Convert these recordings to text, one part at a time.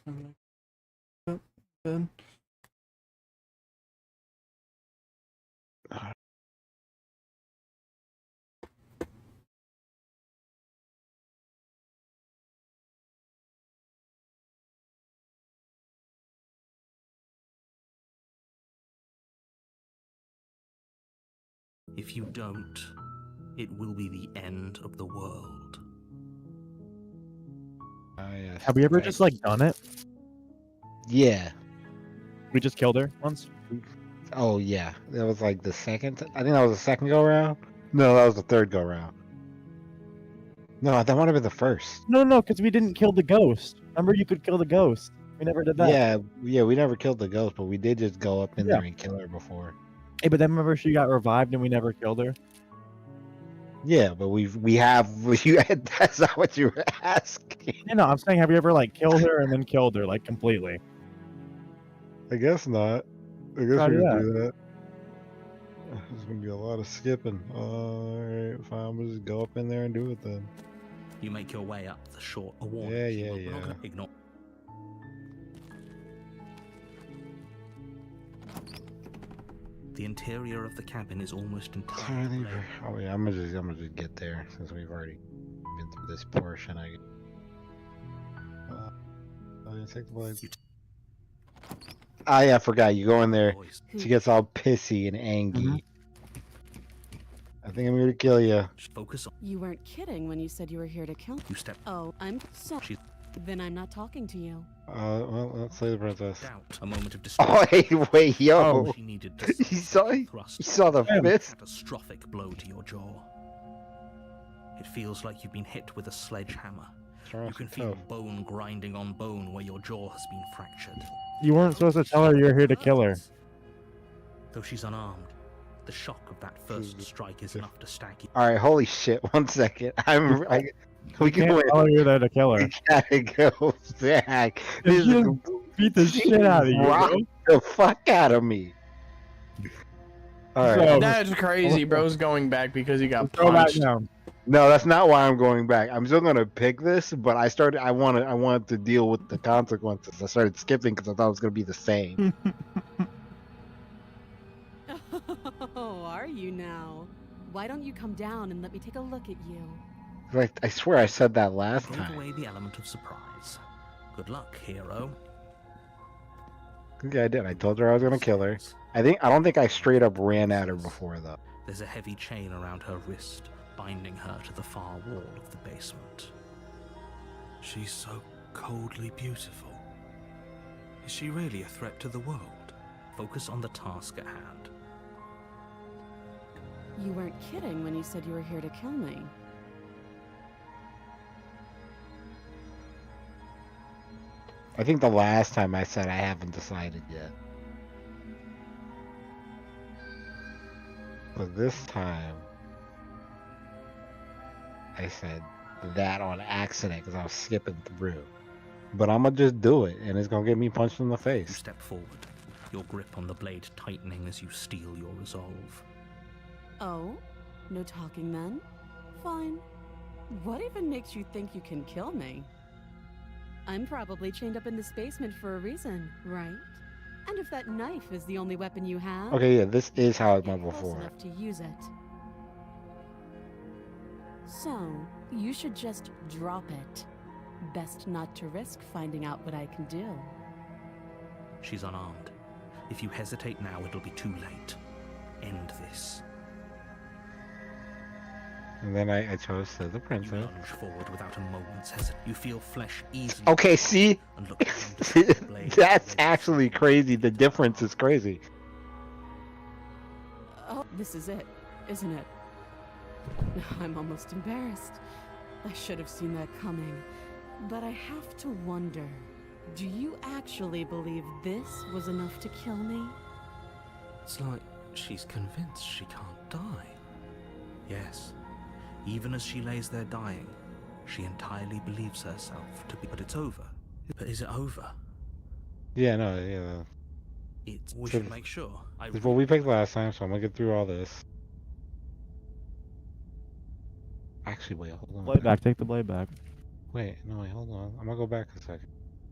Then. If you don't, it will be the end of the world. Yes. Have we ever just like done it? Yeah. We just killed her once. Oh yeah. That was like the second. I think that was the second go round. No, that was the third go round. No, that might have been the first. No, because we didn't kill the ghost. Remember, you could kill the ghost. We never did that. Yeah. We never killed the ghost, but we did just go up in Yeah. there and kill her before. Hey, but then remember she got revived and we never killed her. Yeah, but we have. That's not what you were asking. No, I'm saying, have you ever like killed her and then killed her like completely? I guess not. I guess How we do would that? do that. There's gonna be a lot of skipping. Alright, fine. We'll just go up in there and do it then. You make your way up the short. A warning. Yeah. We're not gonna ignore. The interior of the cabin is almost entirely. Oh yeah, I'm gonna just get there since we've already been through this portion. I didn't take the blade. Ah, yeah, I forgot. You go in there. She gets all pissy and angry. I think I'm here to kill you. Focus on. You weren't kidding when you said you were here to kill. You step. Oh, I'm so. Then I'm not talking to you. Well, let's slay the princess. Doubt. A moment of distress. Oh, wait, yo! She needed to You saw the fist? Catastrophic blow to your jaw. It feels like you've been hit with a sledgehammer. You can feel bone grinding on bone where your jaw has been fractured. You weren't supposed to tell her you're here to kill her. Though she's unarmed, the shock of that first strike is enough to stack you. Alright, holy shit, 1 second. We can Can't win. tell her you're there to kill her. We gotta go back. This is Beat the shit out of you. rock Bro. the fuck out of me. Alright. So- That's crazy. Bro's going back because he got Throw that punched. down. No, that's not why I'm going back. I'm still gonna pick this, but I wanted to deal with the consequences. I started skipping because I thought it was gonna be the same. Oh, are you now? Why don't you come down and let me take a look at you? Like, I swear I said that last Take time. away the element of surprise. Good luck, hero. Yeah, I did. I told her I was gonna kill her. I don't think I straight up ran at her before though. There's a heavy chain around her wrist, binding her to the far wall of the basement. She's so coldly beautiful. Is she really a threat to the world? Focus on the task at hand. You weren't kidding when you said you were here to kill me. I think the last time I said I haven't decided yet. But this time, I said that on accident because I was skipping through. But I'm gonna just do it, and it's gonna get me punched in the You face. step forward, your grip on the blade tightening as you steel your resolve. Oh? No talking then? Fine. What even makes you think you can kill me? I'm probably chained up in this basement for a reason, right? And if that knife is the only weapon you have... Okay, yeah, this is how it went close before. enough to use it. So, you should just drop it. Best not to risk finding out what I can do. She's unarmed. If you hesitate now, it'll be too late. End this. And then I chose to the You princess. lunge forward without a moment's hesitation. You feel flesh easily. Okay, see? And look down to see the blade. That's actually crazy. The difference is crazy. Oh, this is it, isn't it? I'm almost embarrassed. I should have seen that coming. But I have to wonder, do you actually believe this was enough to kill me? It's like she's convinced she can't die. Yes. Even as she lays there dying, she entirely believes herself to be. But it's over. But is it over? Yeah, no, yeah. We should make sure. This is what we picked last time, so I'm gonna get through all this. Actually, wait, hold on. Blade back. Take the blade back. Wait, no, wait, hold on. I'm gonna go back a second.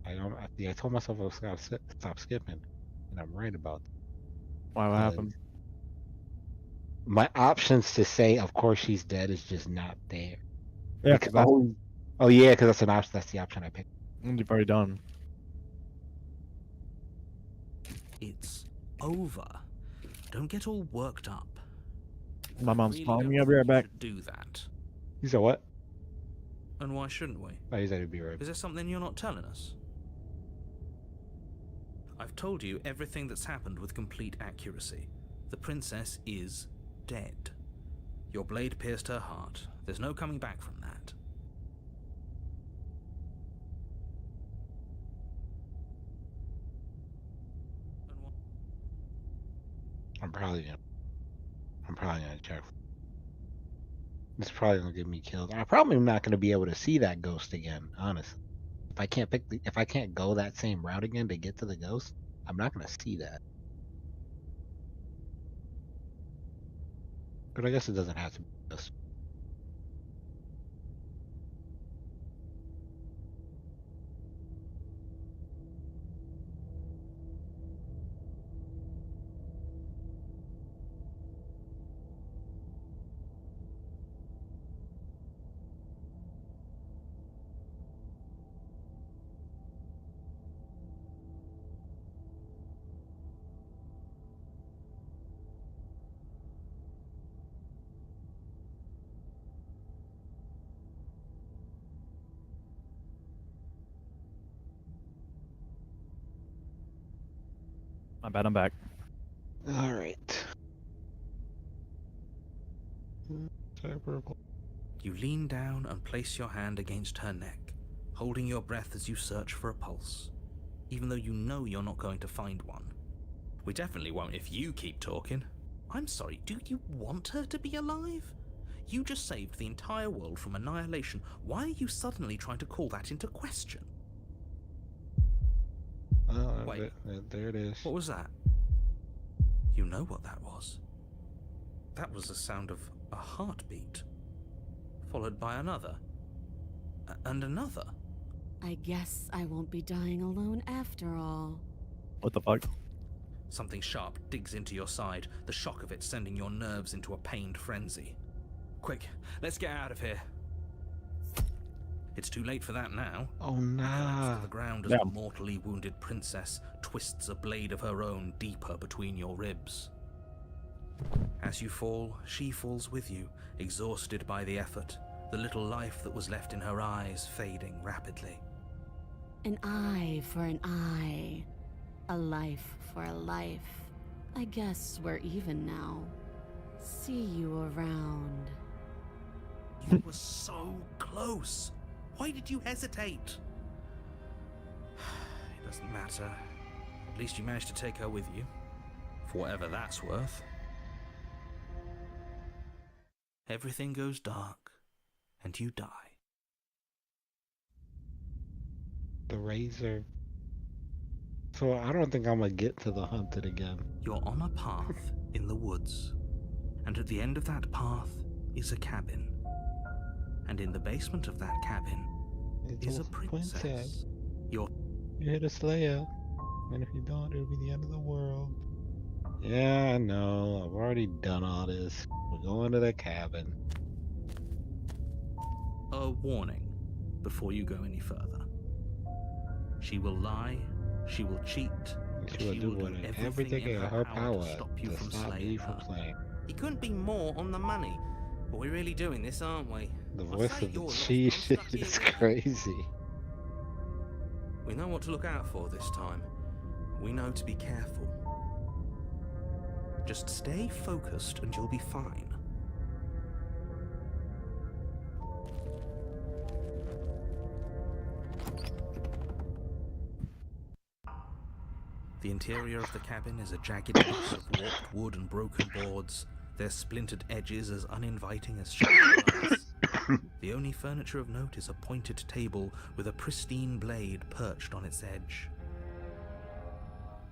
I told myself I was gonna stop skipping, and I'm right about that. Why? What happened? My options to say, of course she's dead, is just not there. Yeah, Because, oh yeah, because that's an option. That's the option I picked. you've already done. It's over. Don't get all worked up. My mom's Really calling don't me. I'll be right think you back. should do that. You said what? And why shouldn't we? Oh, he said he'd be right Is back. there something you're not telling us? I've told you everything that's happened with complete accuracy. The princess is dead. Your blade pierced her heart. There's no coming back from that. I'm probably gonna check. It's probably gonna get me killed. I'm probably not gonna be able to see that ghost again, honestly. If I can't go that same route again to get to the ghost, I'm not gonna see that. But I guess it doesn't have to be a ghost. My bad. I'm back. All right. You lean down and place your hand against her neck, holding your breath as you search for a pulse, even though you know you're not going to find one. We definitely won't if you keep talking. I'm sorry, do you want her to be alive? You just saved the entire world from annihilation. Why are you suddenly trying to call that into question? Oh, Wait. there it is. What was that? You know what that was. That was the sound of a heartbeat, followed by another, and another. I guess I won't be dying alone after all. What the fuck? Something sharp digs into your side, the shock of it sending your nerves into a pained frenzy. Quick, let's get out of here. It's too late for that now. Oh You collapse nah. to the ground as Yeah. the mortally wounded princess twists a blade of her own deeper between your ribs. As you fall, she falls with you, exhausted by the effort, the little life that was left in her eyes fading rapidly. An eye for an eye. A life for a life. I guess we're even now. See you around. You were so close. Why did you hesitate? It doesn't matter. At least you managed to take her with you. For whatever that's worth. Everything goes dark, and you die. The razor. So I don't think I'm gonna get to the hunted again. You're on a path in the woods, and at the end of that path is a cabin. And in the basement of that cabin is a princess. You hit a slayer, and if you don't, it'll be the end of the world. Yeah, I know. I've already done all this. We're going to the cabin. A warning before you go any further. She will lie, she will cheat, She will do everything in her power to stop you to from stop me slaying from her. playing. You couldn't be more on the money. But we're really doing this, aren't we? The I'll voice say of the you're lost, cheese I'm stuck here is with you. crazy. We know what to look out for this time. We know to be careful. Just stay focused and you'll be fine. The interior of the cabin is a jagged mix of warped wood and broken boards, their splintered edges as uninviting as shattered glass. The only furniture of note is a pointed table with a pristine blade perched on its edge.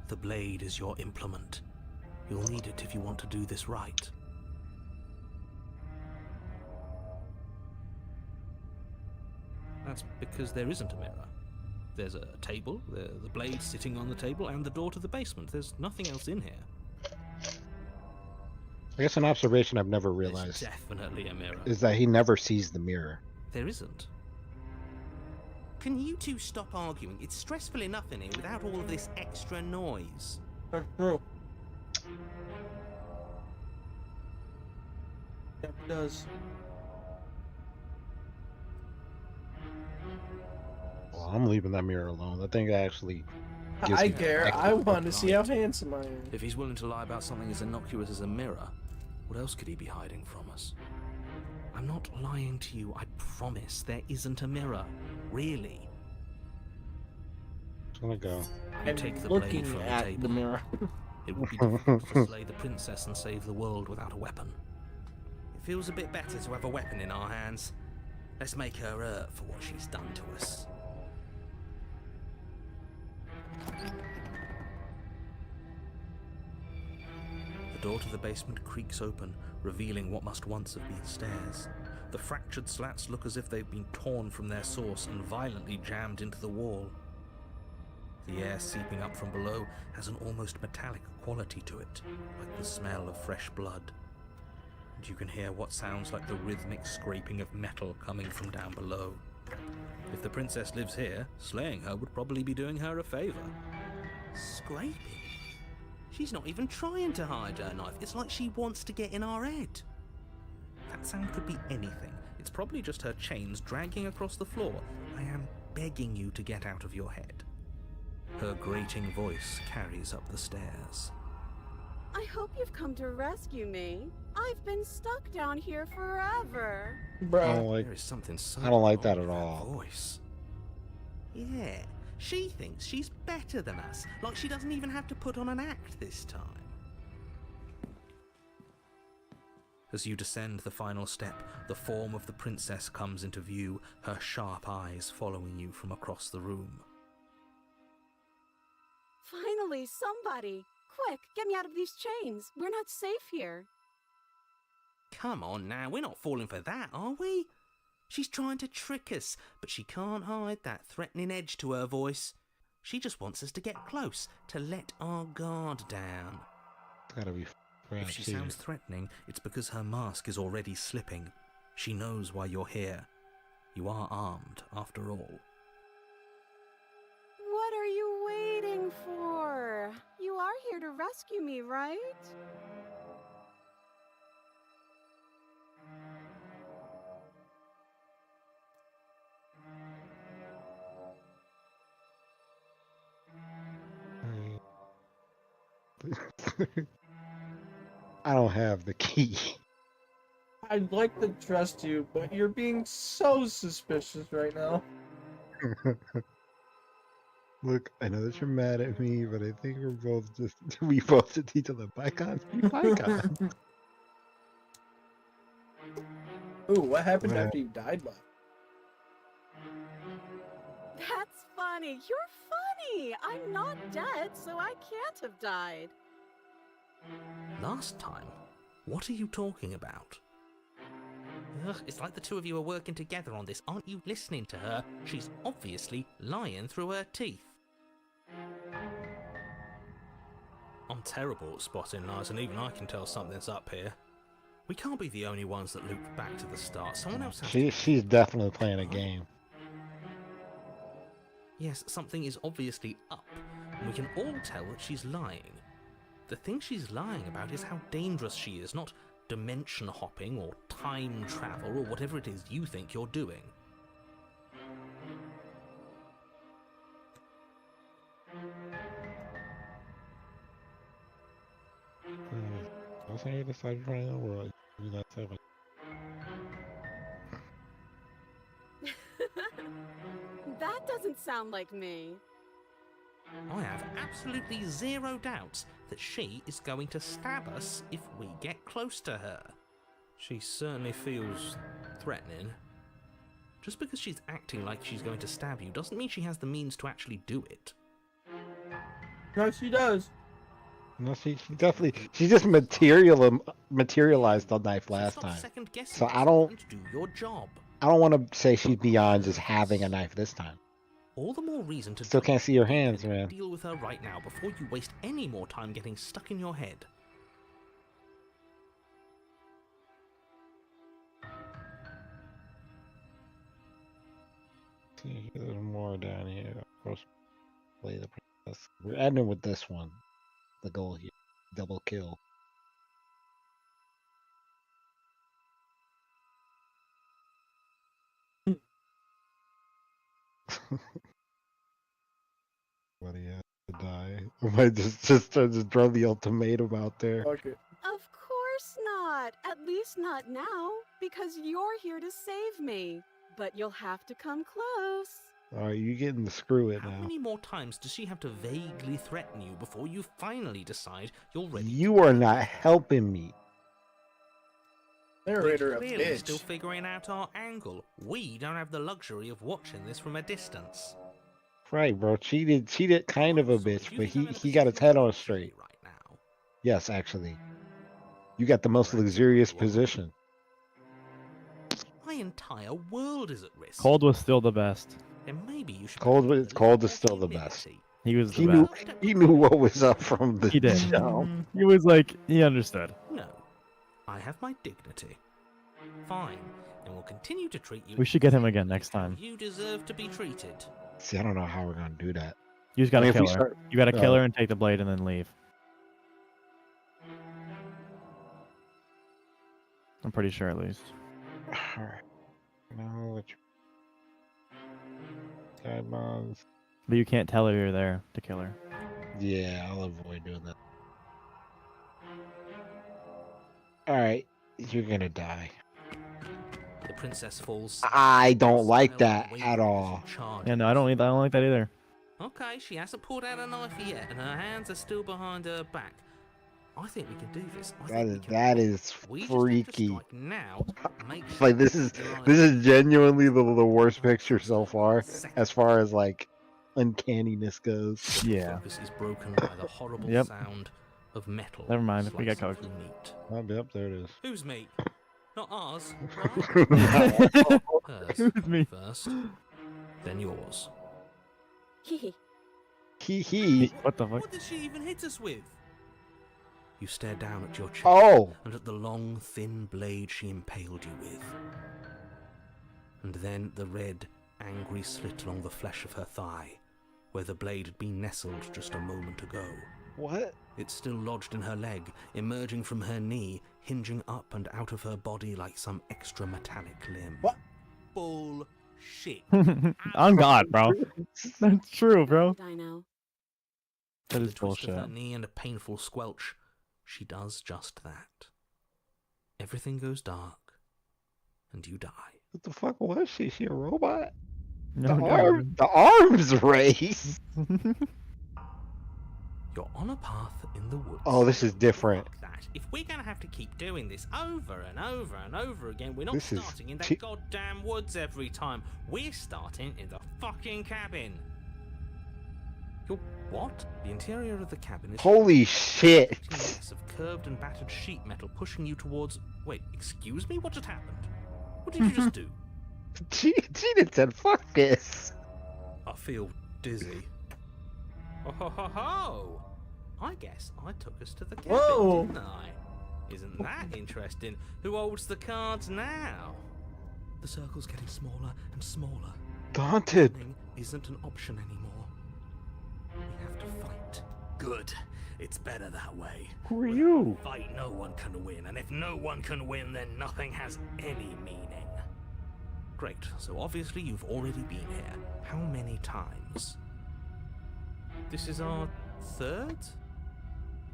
The blade is your implement. You'll need it if you want to do this right. That's because there isn't a mirror. There's a table, the blade sitting on the table, and the door to the basement. There's nothing else in here. I guess an observation I've never There's realized definitely a mirror. is that he never sees the mirror. There isn't. Can you two stop arguing? It's stressful enough in here without all of this extra noise. That's true. Yep, it does. Well, I'm leaving that mirror alone. That thing actually gives I me care. extra- I want to see how handsome I am. If he's willing to lie about something as innocuous as a mirror, what else could he be hiding from us? I'm not lying to you, I promise. There isn't a mirror. Really. Just gonna go. You I'm take the blade looking from the at table. the mirror. It would be difficult to slay the princess and save the world without a weapon. It feels a bit better to have a weapon in our hands. Let's make her hurt for what she's done to us. The door to the basement creaks open, revealing what must once have been stairs. The fractured slats look as if they've been torn from their source and violently jammed into the wall. The air seeping up from below has an almost metallic quality to it, like the smell of fresh blood. And you can hear what sounds like the rhythmic scraping of metal coming from down below. If the princess lives here, slaying her would probably be doing her a favor. Scraping? She's not even trying to hide her knife. It's like she wants to get in our head. That sound could be anything. It's probably just her chains dragging across the floor. I am begging you to get out of your head. Her grating voice carries up the stairs. I hope you've come to rescue me. I've been stuck down here forever. I don't Bro. like. There is something so I don't like wrong that at with all. Voice. Yeah, she thinks she's better than us, like she doesn't even have to put on an act this time. As you descend the final step, the form of the princess comes into view, her sharp eyes following you from across the room. Finally, somebody! Quick, get me out of these chains. We're not safe here. Come on now, we're not falling for that, are we? She's trying to trick us, but she can't hide that threatening edge to her voice. She just wants us to get close, to let our guard down. It's gotta be. If she sounds threatening, it's because her mask is already slipping. She knows why you're here. You are armed, after all. What are you waiting for? You are here to rescue me, right? I don't have the key. I'd like to trust you, but you're being so suspicious right now. Look, I know that you're mad at me, but I think we both just each other bygones be bygones. Ooh, what happened Well- after you died, Bob? That's funny. You're funny. I'm not dead, so I can't have died. Last time? What are you talking about? Ugh, it's like the two of you are working together on this. Aren't you listening to her? She's obviously lying through her teeth. I'm terrible at spotting lies, and even I can tell something's up here. We can't be the only ones that loop back to the start. Someone else has to. She's definitely playing a game. Yes, something is obviously up, and we can all tell that she's lying. The thing she's lying about is how dangerous she is, not dimension hopping or time travel or whatever it is you think you're doing. I'll say you decided right now, or you not seven. That doesn't sound like me. I have absolutely zero doubts that she is going to stab us if we get close to her. She certainly feels threatening. Just because she's acting like she's going to stab you doesn't mean she has the means to actually do it. No, she does. No, she just materialized the knife last Stop time. second-guessing So us I don't- and do your job. I don't want to say she's beyond just having a knife this time. All the more reason to Still jump can't see your in and hands, man. Deal with her right now before you waste any more time getting stuck in your head. See, there's more down here. Of course, play the princess. We're ending with this one. The goal here. Double kill. What he has to die. I might just throw the ultimatum out there. Fuck it. Of course not. At least not now, because you're here to save me. But you'll have to come close. Alright, you getting to screw it How now. many more times does she have to vaguely threaten you before you finally decide you're ready? You are not helping me. Narrator a Clearly bitch. still figuring out our angle. We don't have the luxury of watching this from a distance. Right, bro. Cheated kind of a So, do bitch, you but think I'm in a he got his position head to on watch straight. you right now? Yes, actually. You got the most luxurious position. My entire world is at risk. Cold was still the best. Then maybe you should Cold practice was- a Cold little is still the more best. humility. He was the He best. knew he knew what was up from the He did. show. He was like, he understood. No, I have my dignity. Fine, and we'll continue to treat you. We should get him again next time. You deserve to be treated. See, I don't know how we're gonna do that. You just gotta if we kill her. start- You gotta Oh. kill her and take the blade and then leave. I'm pretty sure at least. Alright. No, what guidelines. But you can't tell her you're there to kill her. Yeah, I'll avoid doing that. Alright, you're gonna die. The princess falls. I don't like silent, that waving at as all. you charge. Yeah, no, I don't like that either. Okay, she hasn't pulled out a knife yet, and her hands are still behind her back. I think we can do this. That is We just freaky. have to strike now. Make It's sure like this is you're on this it. is genuinely the worst picture so far, as far as like uncanniness goes. The Yeah. focus is broken by the horrible Yep. sound of metal. Never mind, we got slicing cooked. through meat. Oh, yep, there it is. Who's meat? Not ours, right? Hers Who's me? first, then yours. Hehe. Hee hee. What the fuck? What did she even hit us with? You stare down at your chest Oh, and at the long, thin blade she impaled you with. And then the red, angry slit along the flesh of her thigh, where the blade had been nestled just a moment ago. what? It's still lodged in her leg, emerging from her knee, hinging up and out of her body like some extra metallic limb. What? Bullshit. On God, bro. That's true, bro. Dino. That With is a twist of her bullshit. knee and a painful squelch, she does just that. Everything goes dark, and you die. What the fuck was she? She a robot? No, The arms race. You're on a path in the woods. Oh, this is different. Fuck that. If we're gonna have to keep doing this over and over and over again, we're not This is starting in that che- goddamn woods every time. We're starting in the fucking cabin. You're what? The interior of the cabin is Holy shit. a mix of curved and battered sheet metal pushing you towards. Wait, excuse me? What just happened? What did you just do? Cheated said, fuck this. I feel dizzy. Oh ho ho ho! I guess I took us to the cabin, Whoa. didn't I? Isn't that interesting? Who holds the cards now? The circle's getting smaller and smaller. Daunted. Winning isn't an option anymore. We have to fight. Good. It's better that way. Who are you? Fight, no one can win, and if no one can win, then nothing has any meaning. Great, so obviously you've already been here. How many times? This is our third?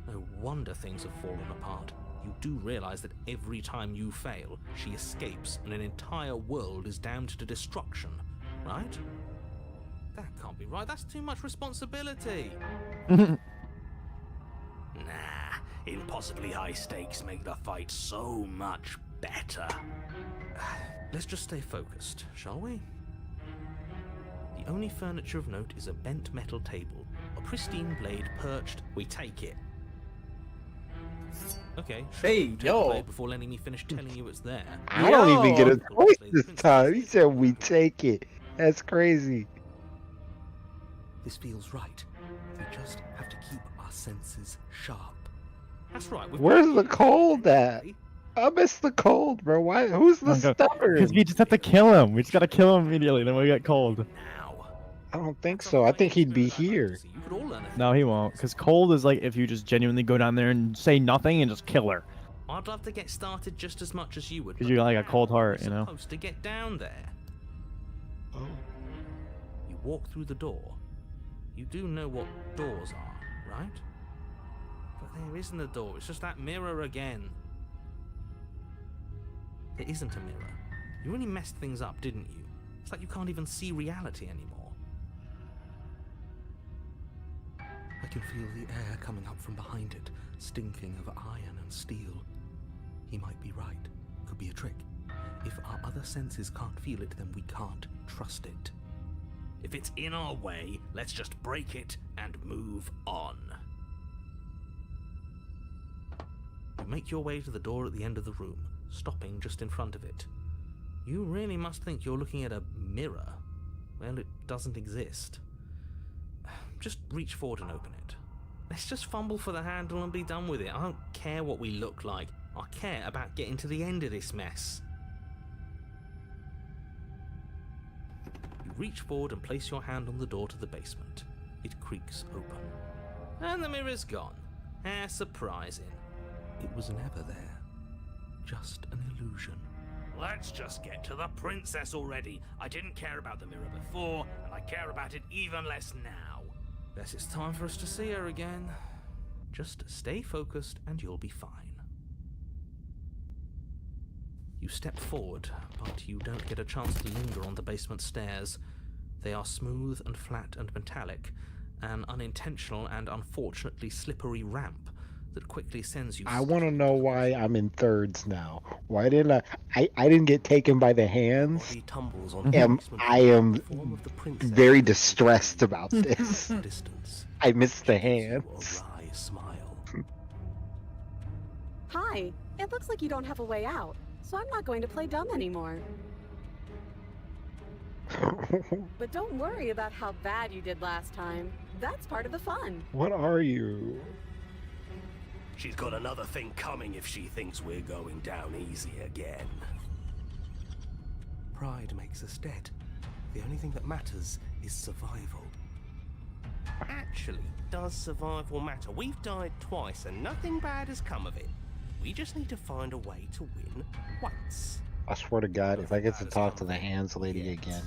No wonder things have fallen apart. You do realize that every time you fail, she escapes and an entire world is damned to destruction, right? That can't be right, that's too much responsibility. Nah, impossibly high stakes make the fight so much better. Let's just stay focused, shall we? The only furniture of note is a bent metal table. A pristine blade perched. We take it. Okay, sure. Hey, take the yo. blade before letting me finish telling you it's there. I don't even get a Yo. choice this time. He said we take it. That's crazy. This feels right. We just have to keep our senses sharp. That's right. Where's the cold at? I miss the cold, bro. Why? Who's the Because stubborn? we just have to kill him. We just gotta kill him immediately, then we get cold. Now. I don't think so. I think he'd be here. You could all learn a No, he won't. Because cold is like if you just genuinely go down there and say nothing and just kill her. I'd love to get started just as much as you would. 'Cause but you got, like, a how cold are heart, we you know? Supposed to get down there. Oh. You walk through the door. You do know what doors are, right? But there isn't a door. It's just that mirror again. There isn't a mirror. You really messed things up, didn't you? It's like you can't even see reality anymore. I can feel the air coming up from behind it, stinking of iron and steel. He might be right. Could be a trick. If our other senses can't feel it, then we can't trust it. If it's in our way, let's just break it and move on. You make your way to the door at the end of the room, stopping just in front of it. You really must think you're looking at a mirror. Well, it doesn't exist. Just reach forward and open it. Let's just fumble for the handle and be done with it. I don't care what we look like. I care about getting to the end of this mess. You reach forward and place your hand on the door to the basement. It creaks open. And the mirror's gone. How surprising. It was never there. Just an illusion. Let's just get to the princess already. I didn't care about the mirror before, and I care about it even less now. Guess it's time for us to see her again. Just stay focused and you'll be fine. You step forward, but you don't get a chance to linger on the basement stairs. They are smooth and flat and metallic, an unintentional and unfortunately slippery ramp that quickly sends you... I want to know why I'm in thirds now. Why didn't I didn't get taken by the hands. Body tumbles on I am the form of the princess. very distressed about this. Distance. I missed the gives you hands. a wry smile. Hi. It looks like you don't have a way out, so I'm not going to play dumb anymore. But don't worry about how bad you did last time. That's part of the fun. What are you? She's got another thing coming if she thinks we're going down easy again. Pride makes us dead. The only thing that matters is survival. Actually, does survival matter? We've died twice and nothing bad has come of it. We just need to find a way to win once. I swear to God, if I get to talk to the hands lady again,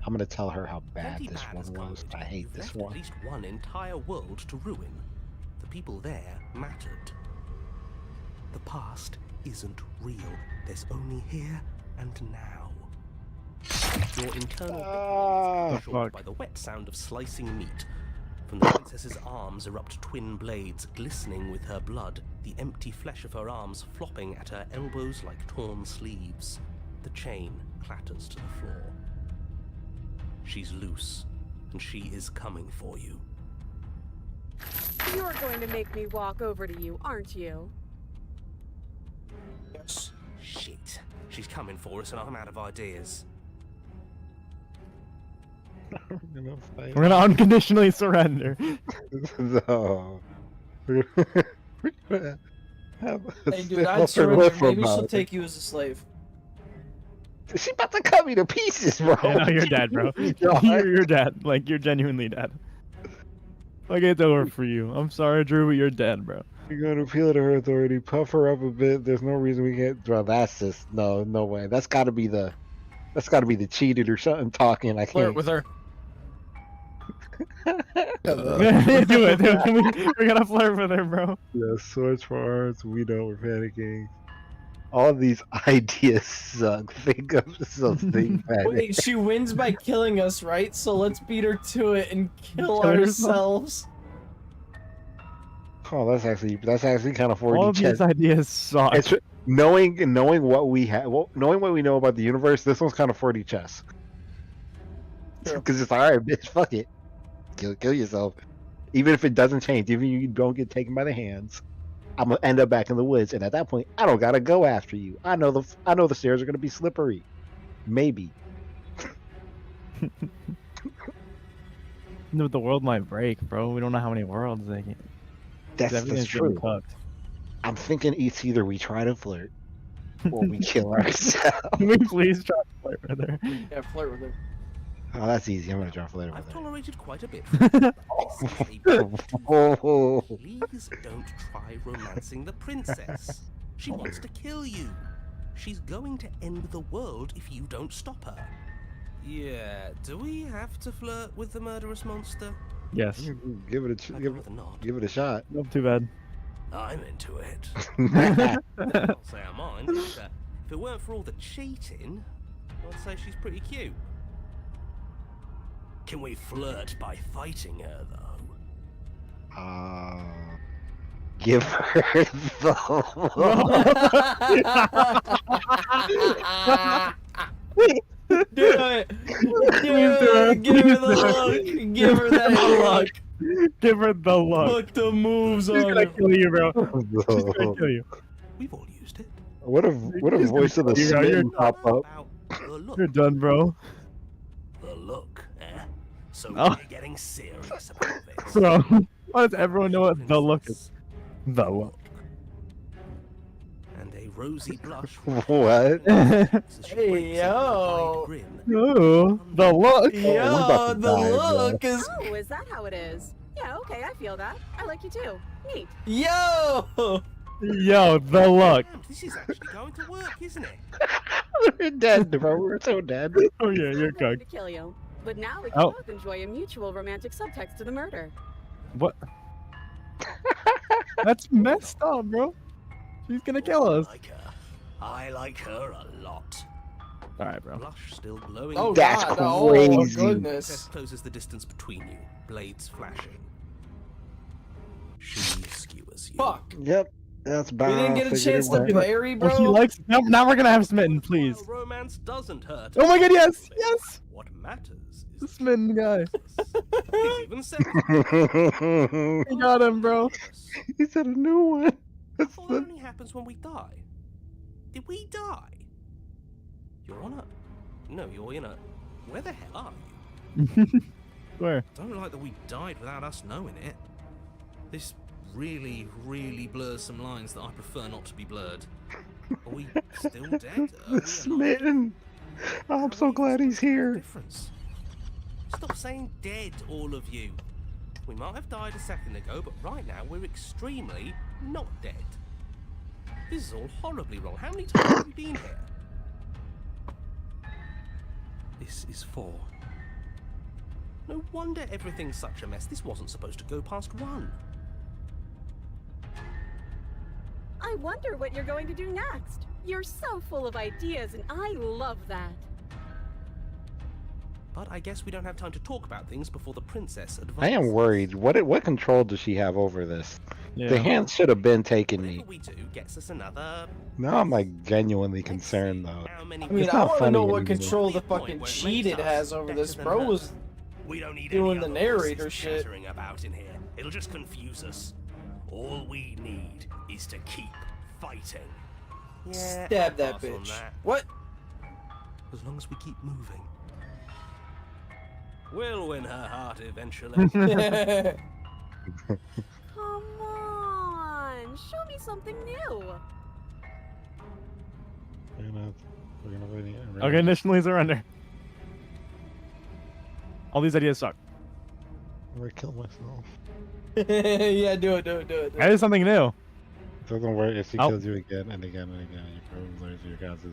I'm gonna tell her how bad Plenty this bad has one come was. of it. I hate You've this left one. At least one entire world to ruin. The people there mattered. The past isn't real. There's only here and now. Your internal Ah, is shocked fuck. by the wet sound of slicing meat. From the princess's arms erupt twin blades, glistening with her blood, the empty flesh of her arms flopping at her elbows like torn sleeves. The chain clatters to the floor. She's loose, and she is coming for you. You're going to make me walk over to you, aren't you? Yes. Shit. She's coming for us and I'm out of ideas. I'm gonna fight. We're gonna unconditionally surrender. No. We're gonna have a Hey, dude, stiff I'd upper surrender. lip Maybe she'll about it. take you as a slave. She about to cut me to pieces, bro. Yeah, no, you're dead, bro. God. You're dead. Like, you're genuinely dead. Like, it's over for you. I'm sorry, Drew, but you're dead, bro. You're gonna appeal to her authority, puff her up a bit. There's no reason we can't. Bro, that's just no way. That's got to be the cheated or something talking. I Flirt can't. with her. do it. We gotta flirt with her, bro. Yeah, swords for arms. We know we're panicking. All these ideas suck. Think of something better. Wait, she wins by killing us, right? So let's beat her to it and kill Kill herself. ourselves. Oh, that's actually kind of 4D All of chess. these ideas suck. It's knowing what we have, knowing what we know about the universe. This one's kind of 4D chess. True. Because it's alright, bitch. Fuck it. Kill yourself. Even if it doesn't change, even if you don't get taken by the hands, I'm gonna end up back in the woods, and at that point, I don't gotta go after you. I know the stairs are gonna be slippery. Maybe. No, the world might break, bro. We don't know how many worlds they can. That's Everything's getting true. cooked. I'm thinking it's either we try to flirt or we kill ourselves. Can we please try to flirt with her? Yeah, flirt with her. Oh, that's easy. I'm gonna draw flirt I've with her. tolerated quite a bit. This is a bit too Oh. far. Please don't try romancing the princess. She wants to kill you. She's going to end the world if you don't stop her. Yeah, do we have to flirt with the murderous monster? Yes. Give it a I'd rather not. give it a shot. Not too bad. I'm into it. I'll say I mind, but if it weren't for all the cheating, I'd say she's pretty cute. Can we flirt by fighting her, though? Give her the Do it! Give her the look! Give her that look! Give her the look. Put the moves She's on gonna her. kill you, bro. She's gonna kill you. We've all used it. What a voice of the You're right, smitten pop up. About the look. You're done, bro. The look, eh? So Oh. we're getting serious about this. Bro, why does everyone know what the look is? The look. And a rosy blush. What? as she Hey, breaks into a yo. wide grin. Ooh, the look. we're Yo, about to the die, bro. look is. Oh, is that how it is? Yeah, okay, I feel that. I like you too. Neat. Yo! Yo, the look. Damn, this is actually going to work, isn't it? We're dead, bro. We're so dead. Oh yeah, you're I'm going cooked. to kill you. But now we can Oh. both enjoy a mutual romantic subtext to the murder. What? That's messed up, bro. She's gonna kill us. I like her. I like her a lot. All right, bro. Blush still glowing. Oh, That's God. Oh, crazy. goodness. Test closes the distance between you, blades flashing. She skewers you. Fuck. Yep. That's We bad. didn't get a chance to parry, Oh, she bro. likes. Now we're gonna have Smitten, please. While romance doesn't hurt. Oh my God, yes, yes. What matters The is Smitten guy. He's even said We got him, bro. He said a new one. That's What the... only happens when we die? Did we die? You're on a... No, you're in a... Where the hell are you? Where? Don't like that we died without us knowing it. This really, really blurs some lines that I prefer not to be blurred. Are we still dead? Are we alive? Smitten. I'm so glad he's here. Difference. Stop saying dead, all of you. We might have died a second ago, but right now we're extremely not dead. This is all horribly wrong. How many times have we been here? This is 4. No wonder everything's such a mess. This wasn't supposed to go past 1. I wonder what you're going to do next. You're so full of ideas, and I love that. But I guess we don't have time to talk about things before the princess advances. I am worried. What control does she have over this? Yeah. The hand should have been taking Whatever me. we do gets us another... Now I'm like genuinely Let's concerned see though. how many I mean, It's I not want to funny know what anymore. control the Point fucking where it cheat makes it has us over better this. than Bro her. was We don't need doing any the other narrator voices shit. chattering about in here. It'll just confuse us. All we need is to keep fighting. Yeah, stab I'll that pass on bitch. that. What? As long as we keep moving. We'll win her heart eventually. Come on, show me something new. We're gonna win it. Okay, initially surrender. All these ideas suck. I'm gonna kill myself. Yeah, do it. That is something new. It doesn't work if she Oh. kills you again and again and again. You probably lose your guys'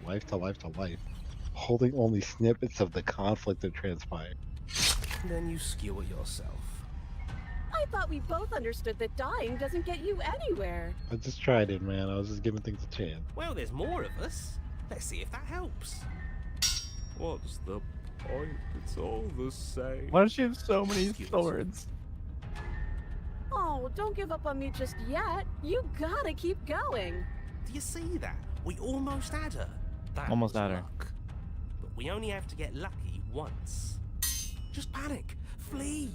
life to life to life. Holding only snippets of the conflict that transpired. Then you skewer yourself. I thought we both understood that dying doesn't get you anywhere. I just tried it, man. I was just giving things a chance. Well, there's more of us. Let's see if that helps. What's the point? It's all the same. Why does she have so many Excuse. swords? Oh, don't give up on me just yet. You gotta keep going. Do you see that? We almost had her. That Almost was had her. luck. But we only have to get lucky once. Just panic. Flee.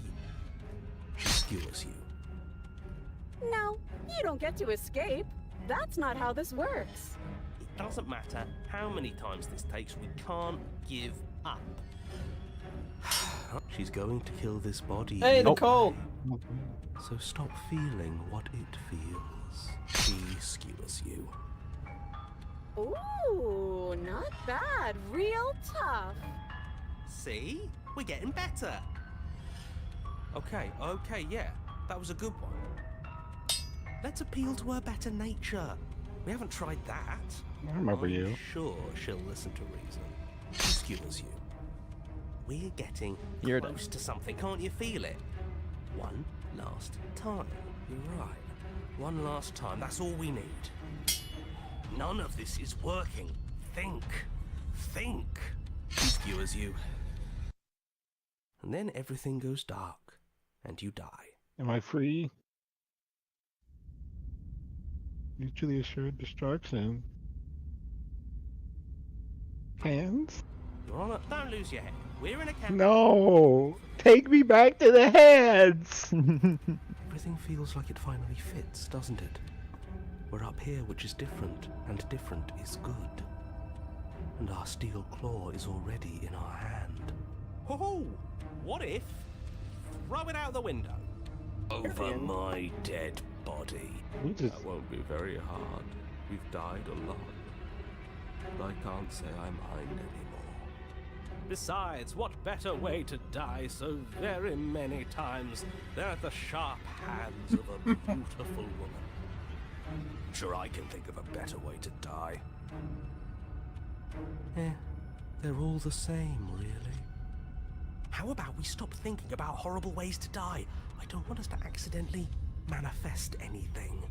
She skewers you. No, you don't get to escape. That's not how this works. It doesn't matter how many times this takes, we can't give up. She's going to kill this body. Hey, either Nicole. way. So stop feeling what it feels. She skewers you. Ooh, not bad. Real tough. See? We're getting better. Okay, yeah. That was a good one. Let's appeal to her better nature. We haven't tried that. I remember I'm you. sure she'll listen to reason. She skewers you. We're getting You're close to something. Can't you feel it? One last time. You're right. One last time. That's all we need. None of this is working. Think. She skewers you. And then everything goes dark, and you die. Am I free? Mutually assured destruction. Hands? You're on a... Don't lose your head. We're in a camp. No! Take me back to the hands! Everything feels like it finally fits, doesn't it? We're up here, which is different, and different is good. And our steel claw is already in our hand. Ho-ho! What if? Throw it out the window. Over my dead body. We just... That won't be very hard. We've died a lot. But I can't say I mind anymore. Besides, what better way to die so very many times than at the sharp hands of a beautiful woman? Sure, I can think of a better way to die. They're all the same, really. How about we stop thinking about horrible ways to die? I don't want us to accidentally manifest anything.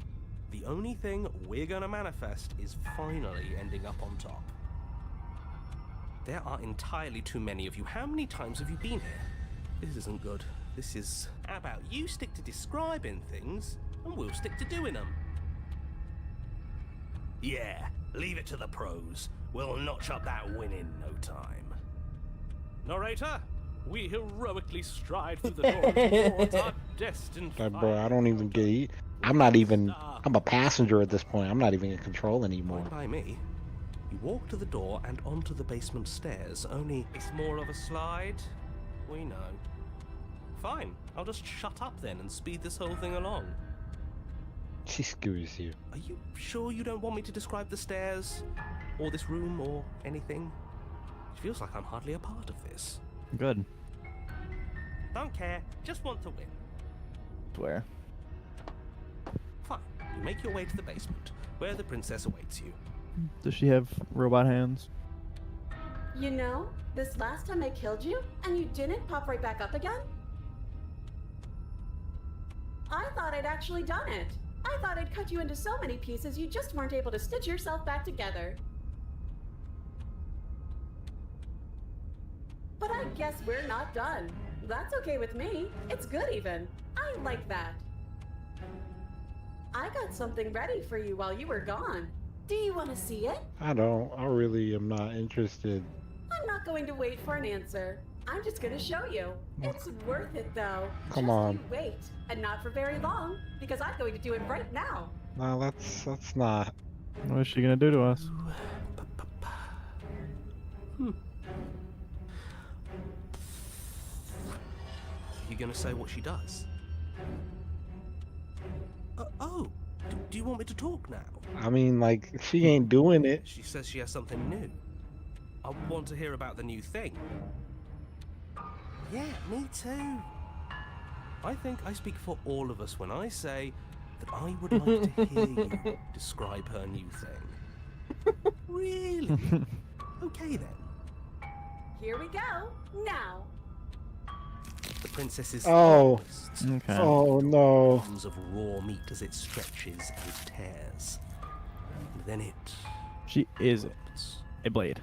The only thing we're gonna manifest is finally ending up on top. There are entirely too many of you. How many times have you been here? This isn't good. This is... How about you stick to describing things, and we'll stick to doing them? Yeah, leave it to the pros. We'll notch up that win in no time. Narrator, we heroically stride through the door towards our destined Bro, fire. I don't even get it. I'm not even... I'm a passenger at this point. I'm not even in control anymore. Fine by me. You walk to the door and onto the basement stairs, only it's more of a slide. We know. Fine, I'll just shut up then and speed this whole thing along. She skewers you. Are you sure you don't want me to describe the stairs? Or this room, or anything? It feels like I'm hardly a part of this. Good. Don't care, just want to win. Swear. Fine, you make your way to the basement, where the princess awaits you. Does she have robot hands? You know, this last time I killed you, and you didn't pop right back up again? I thought I'd actually done it. I thought I'd cut you into so many pieces you just weren't able to stitch yourself back together. But I guess we're not done. That's okay with me. It's good even. I like that. I got something ready for you while you were gone. Do you want to see it? I don't. I really am not interested. I'm not going to wait for an answer. I'm just going to show you. It's worth it though. Come Just on. you wait, and not for very long, because I'm going to do it right now. No, that's not. What is she gonna do to us? You gonna say what she does? Do you want me to talk now? I mean, like, she ain't doing it. She says she has something new. I want to hear about the new thing. Yeah, me too. I think I speak for all of us when I say that I would like to hear you describe her new thing. Really? Okay then. Here we go. Now. The princess's Oh. thirsts Okay. Oh no. tons of raw meat as it stretches and tears. And then it She is erupts. a blade.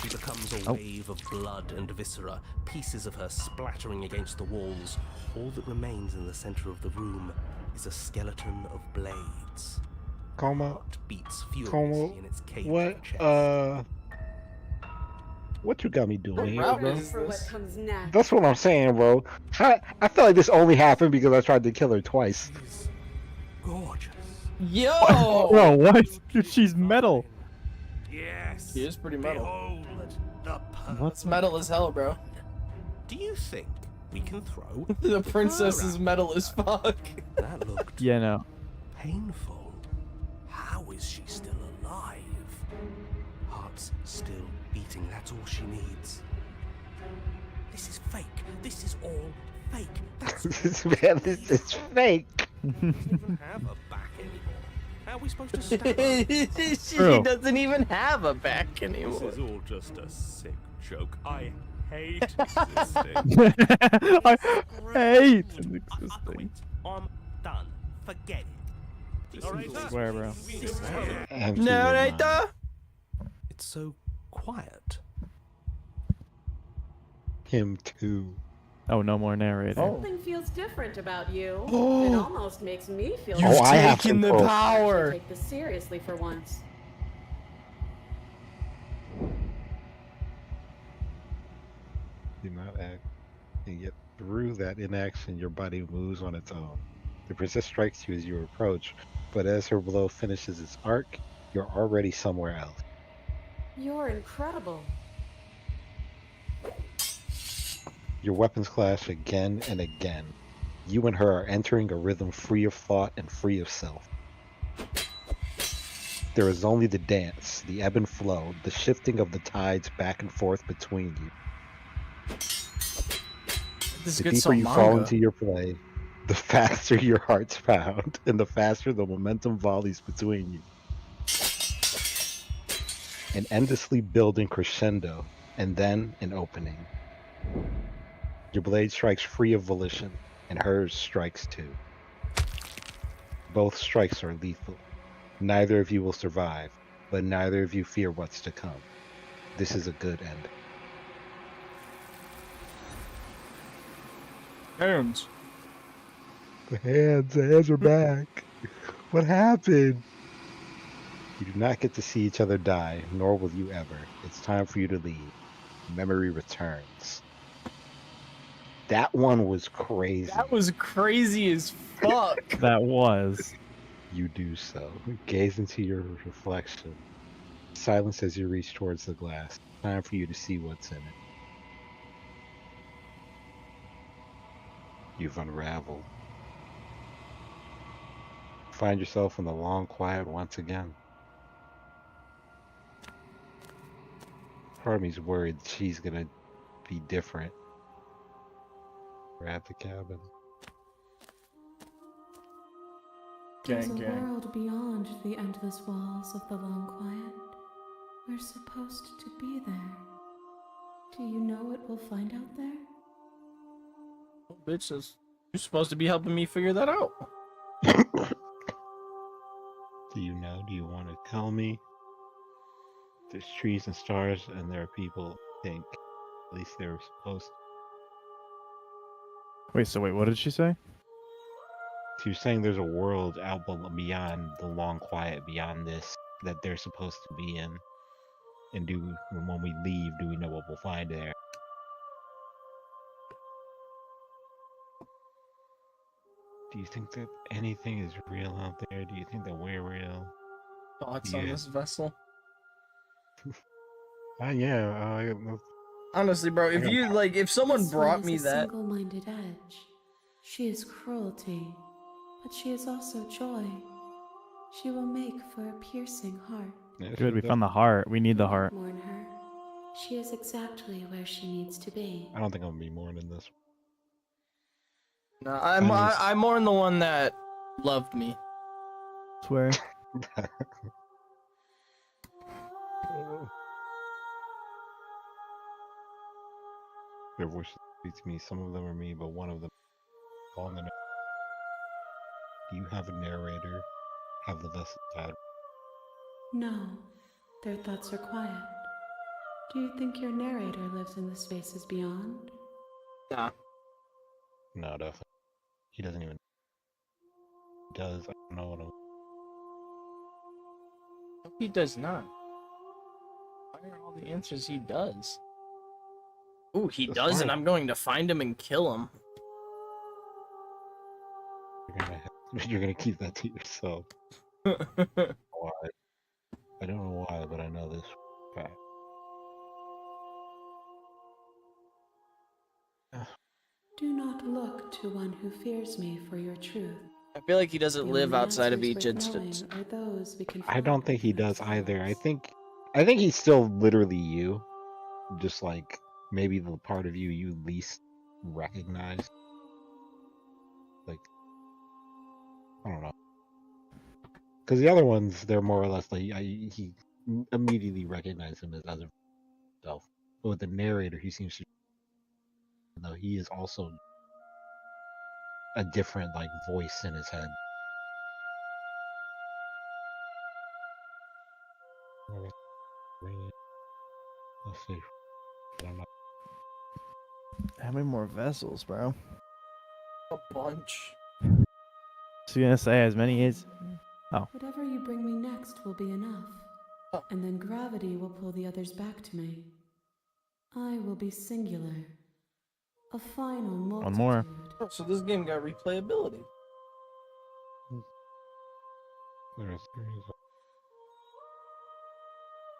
She becomes a Oh. wave of blood and viscera, pieces of her splattering against the walls. All that remains in the center of the room is a skeleton of blades. Coma. Heart beats furiously Como. in its cage What? chest. What you got me doing here, What bro? is For what this? comes next. That's what I'm saying, bro. I feel like this only happened because I tried to kill her twice. She's gorgeous. Yo! Whoa, what? Dude, she's metal. Yes. He is pretty metal. Behold the What's It's metal as hell, bro. Do you think we can throw. The princess's Her out. metal as fuck. That looked Yeah, no. painful. How is she still alive? Heart's still beating, that's all she needs. This is fake. This is all fake. That's Man, this is fake. she doesn't have a back anymore. How are we supposed to stab her? she True. doesn't even have a back This anymore. is all just a sick joke. I hate existing. I hate I quit. I'm done. Forget it. I swear, bro. Empty your Narrator. mind. It's so quiet. Him too. Oh, no more narrator. Something feels different about you. It Oh. almost makes me feel Oh, I have taken the control. power. take this seriously for once. Do not act, and yet through that inaction, your body moves on its own. The princess strikes you as you approach, but as her blow finishes its arc, you're already somewhere else. You're incredible. Your weapons clash again and again. You and her are entering a rhythm free of thought and free of self. There is only the dance, the ebb and flow, the shifting of the tides back and forth between you. This The gets deeper some you fall manga. into your play, the faster your heart's pound, and the faster the momentum volleys between you. An endlessly building crescendo, and then an opening. Your blade strikes free of volition, and hers strikes too. Both strikes are lethal. Neither of you will survive, but neither of you fear what's to come. This is a good end. Hands. The hands are back. What happened? You do not get to see each other die, nor will you ever. It's time for you to leave. Memory returns. That one was crazy. That was crazy as fuck. That was. You do so. Gaze into your reflection. Silence as you reach towards the glass. Time for you to see what's in it. You've unraveled. Find yourself in the long quiet once again. Part of me's worried she's gonna be different. We're at the cabin. There's Gang, a gang. world beyond the endless walls of the long quiet. We're supposed to be there. Do you know what we'll find out there? Bitches. You're supposed to be helping me figure that out. Do you know? Do you want to tell me? There's trees and stars, and there are people who think. At least they were supposed to. Wait, what did she say? She was saying there's a world out beyond the long quiet, beyond this, that they're supposed to be in. And when we leave, do we know what we'll find there? Do you think that anything is real out there? Do you think that we're real? Thoughts on Yeah. this vessel? Yeah. Honestly, bro, if you like, if someone This brought one me is a that, single-minded edge. She is cruelty, but she is also joy. She will make for a piercing heart. Good, we found the heart. We need the heart. Mourn her. She is exactly where she needs to be. I don't think I'm gonna be mourning this. no, Honest. I'm more in the one that loved me. Swear. Their voices speak to me. Some of them are me, but one of them on the. Do you have a narrator? Have the vessel died? No, their thoughts are quiet. Do you think your narrator lives in the spaces beyond? Nah. No, definitely. He doesn't even. He does. I don't know what I'm. He does not. Why are all the answers he does? Ooh, he That's does, and fine. I'm going to find him and kill him. You're gonna keep that to yourself. Why? I don't know why, but I know this fact. Do not look to one who fears me for your truth. I feel like he doesn't The live only outside of answers each worth instance. knowing are those we can I don't find think he within does either. I ourselves. think he's still literally you, just like maybe the part of you least recognize. Like, I don't know, because the other ones, they're more or less like he immediately recognized him as other self. But with the narrator, he seems to, though he is also a different like voice in his head. Let's see. I'm not- How many more vessels, bro? A bunch. So you're gonna say as many as? Whatever you bring me next will be enough. Oh. And then gravity will pull the others back to me. I will be singular. A final multitude. One more. Oh, so this game got replayability. There are series of-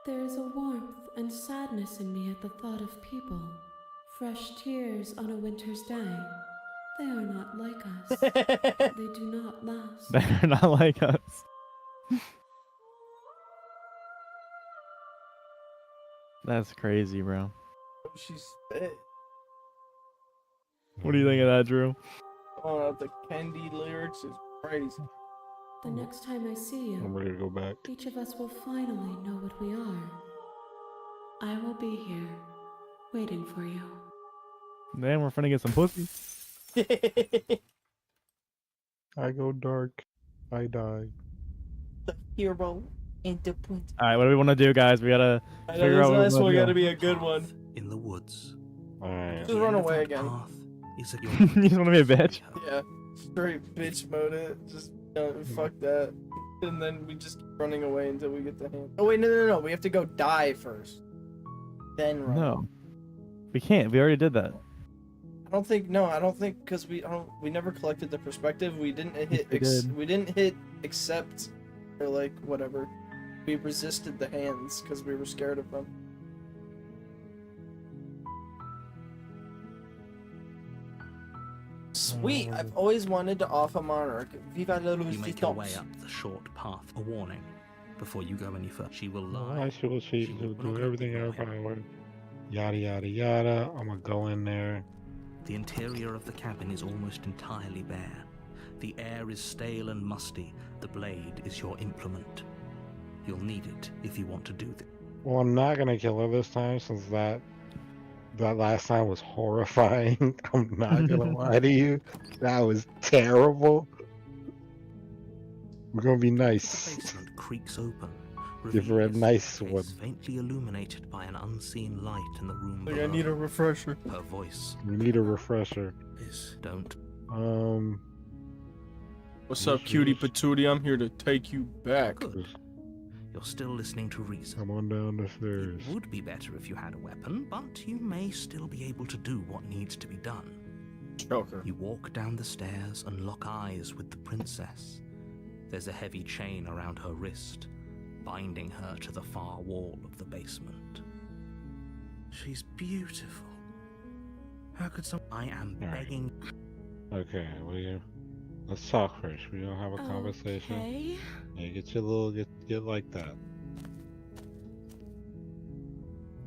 There is a warmth and sadness in me at the thought of people. Fresh tears on a winter's day. They are not like us. They do not last. They're not like us. That's crazy, bro. She spit. What do you think of that, Drew? Oh, the Candy lyrics is crazy. The next time I see I'm you, ready to go back. each of us will finally know what we are. I will be here, waiting for you. Man, we're finna get some pussy. I go dark. I die. The hero in the point. All right, what do we want to do, guys? We gotta I figure know out this what last we're one gonna gotta do. be a good one. Path in the woods. Alright. Just run The end of away that again. path is a You just wanna be a bitch? Yeah, straight bitch mode it. Just fuck that. And then we just keep running away until we get the hand. Oh wait, no. We have to go die first. Then run. No, we can't. We already did that. I don't think because we never collected the perspective. We didn't hit We did. we didn't hit accept or like whatever. We resisted the hands because we were scared of them. Sweet! I've always wanted to off a monarch. Viva la You make your way resistance. up the short path. A warning. Before you go any further, she will lie. I will She she'll will do not everything in her let you go. power. Yada yada yada. I'm gonna go in there. The interior of the cabin is almost entirely bare. The air is stale and musty. The blade is your implement. You'll need it if you want to do this. Well, I'm not gonna kill her this time since that last time was horrifying. I'm not gonna lie to you. That was terrible. We're gonna be The nice. basement creaks open. Give her a revealing nice face one. faintly illuminated by an unseen light in the room Like, below. I need a refresher. Her voice We need a refresher. is don't. What's Yes, up, cutie yes. patootie? I'm here to take you back. Good. You're still listening to reason. Come on down the stairs. It would be better if you had a weapon, but you may still be able to do what needs to be done. Joker. You walk down the stairs and lock eyes with the princess. There's a heavy chain around her wrist, binding her to the far wall of the basement. She's beautiful. How could some... I am All right. begging... Okay, let's talk first. We don't have a conversation. Okay. Yeah, get your little get like that.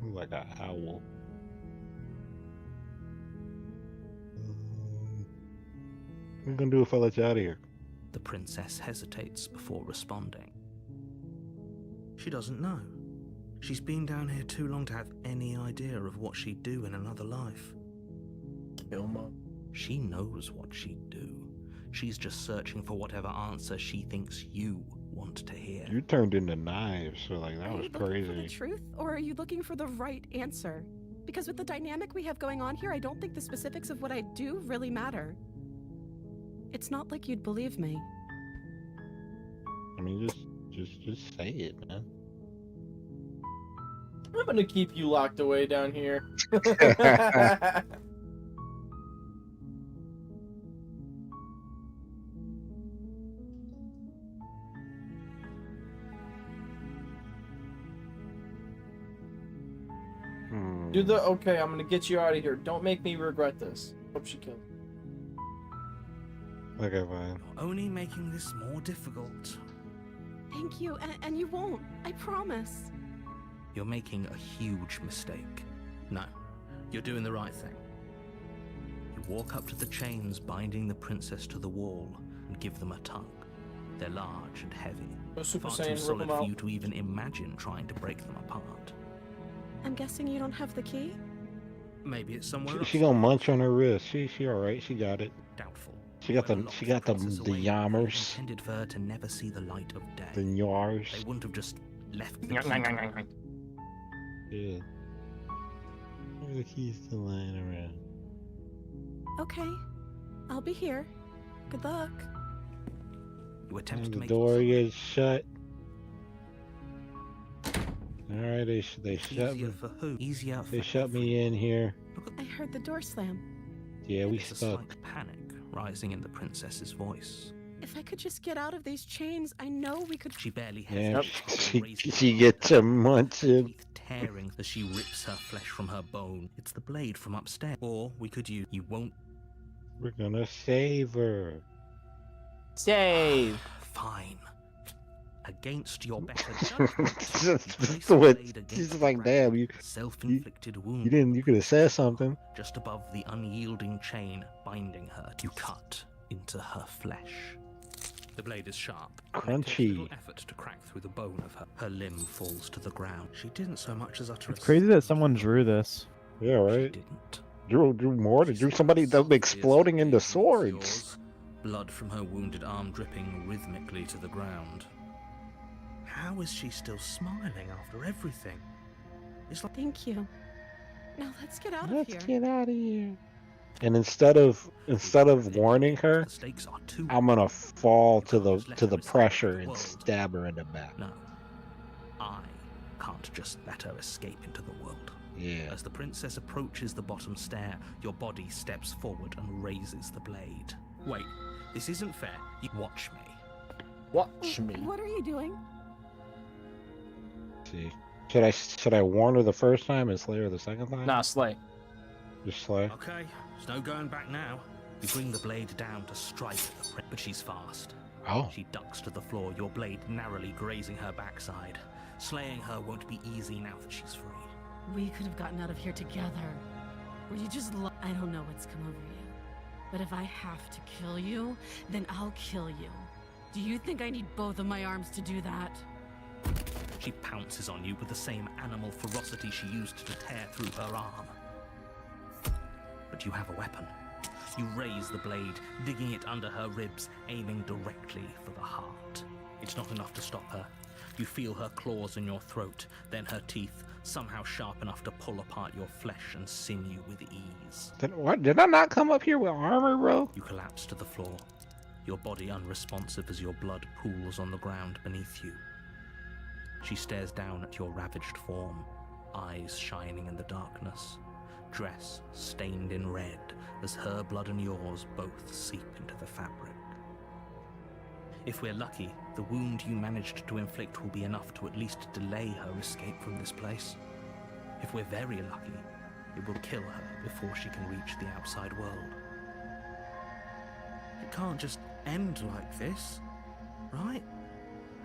Ooh, like a owl. What are you gonna do if I let you out of here? The princess hesitates before responding. She doesn't know. She's been down here too long to have any idea of what she'd do in another life. Ilma. She knows what she'd do. She's just searching for whatever answer she thinks you want to hear. You turned into knives, so like that Are was you looking for the crazy. truth, or are you looking for the right answer? Because with the dynamic we have going on here, I don't think the specifics of what I do really matter. It's not like you'd believe me. I mean, just say it, man. I'm gonna keep you locked away down here. Hmm. Do the okay. I'm gonna get you out of here. Don't make me regret this. Hope she kills. Okay, fine. You're only making this more difficult. Thank you, and you won't. I promise. You're making a huge mistake. No, you're doing the right thing. You walk up to the chains binding the princess to the wall and give them a tug. They're large and heavy, Go Super far too Saiyan, rip solid them for out. you to even imagine trying to break them apart. I'm guessing you don't have the key? Maybe it's somewhere else. She gonna munch on her wrist. She all right. She got it. Doubtful. She got Whoever the locked she got the princess the away yammers, intended for her to never see the light of day. the yars. They wouldn't have just left the key to her. Yeah. The key's still lying around. Okay. I'll be here. Good luck. You attempt And to the make door yourself gets shut. All right, they shut easier me. for who? Easier for They shut everyone. me in here. Look at I heard the door slam. Yeah, we There's a stuck. slight panic rising in the princess's voice. If I could just get out of these chains, I know we could. She barely Yeah, hesitates. she raising she her gets arm, to munching. teeth tearing as she rips her flesh from her bone. It's the blade from upstairs. Or we could use. You won't. We're gonna save her. Save. Fine. Against your better judgment. you place That's the what blade against she's the like. ground. Damn, you Self-inflicted wound. you didn't. You could have said something. Just above the unyielding chain binding her, you cut into her flesh. The blade is sharp. and it takes Crunchy. little effort to crack through the bone of her. Her limb falls to the ground. She didn't so much as utter It's a crazy that someone sound. drew this. Yeah, She right. didn't. Drew more. She Drew somebody smiles that exploding softly into as she reaches swords. yours, blood from her wounded arm dripping rhythmically to the ground. How is she still smiling after everything? It's like Thank you. Now let's get out of Let's here. get out of here. And instead of warning her, the stakes are too I'm gonna fall to the Let her escape pressure the and world. stab her in the back. No, I can't just let her escape into the world. Yeah. As the princess approaches the bottom stair, your body steps forward and raises the blade. Wait, this isn't fair. You watch me. Watch me. What are you doing? See, should I warn her the first time and slay her the second time? Nah, slay. Just slay. Okay, there's no going back now. You bring the blade down to strike at the but she's fast. Oh. She ducks to the floor, your blade narrowly grazing her backside. Slaying her won't be easy now that she's free. We could have gotten out of here together. Were you just I don't know what's come over you. But if I have to kill you, then I'll kill you. Do you think I need both of my arms to do that? She pounces on you with the same animal ferocity she used to tear through her arm. But you have a weapon. You raise the blade, digging it under her ribs, aiming directly for the heart. It's not enough to stop her. You feel her claws in your throat, then her teeth, somehow sharp enough to pull apart your flesh and sinew with ease. Did I not come up here with armor, bro? You collapse to the floor, your body unresponsive as your blood pools on the ground beneath you. She stares down at your ravaged form, eyes shining in the darkness, dress stained in red as her blood and yours both seep into the fabric. If we're lucky, the wound you managed to inflict will be enough to at least delay her escape from this place. If we're very lucky, it will kill her before she can reach the outside world. It can't just end like this, right?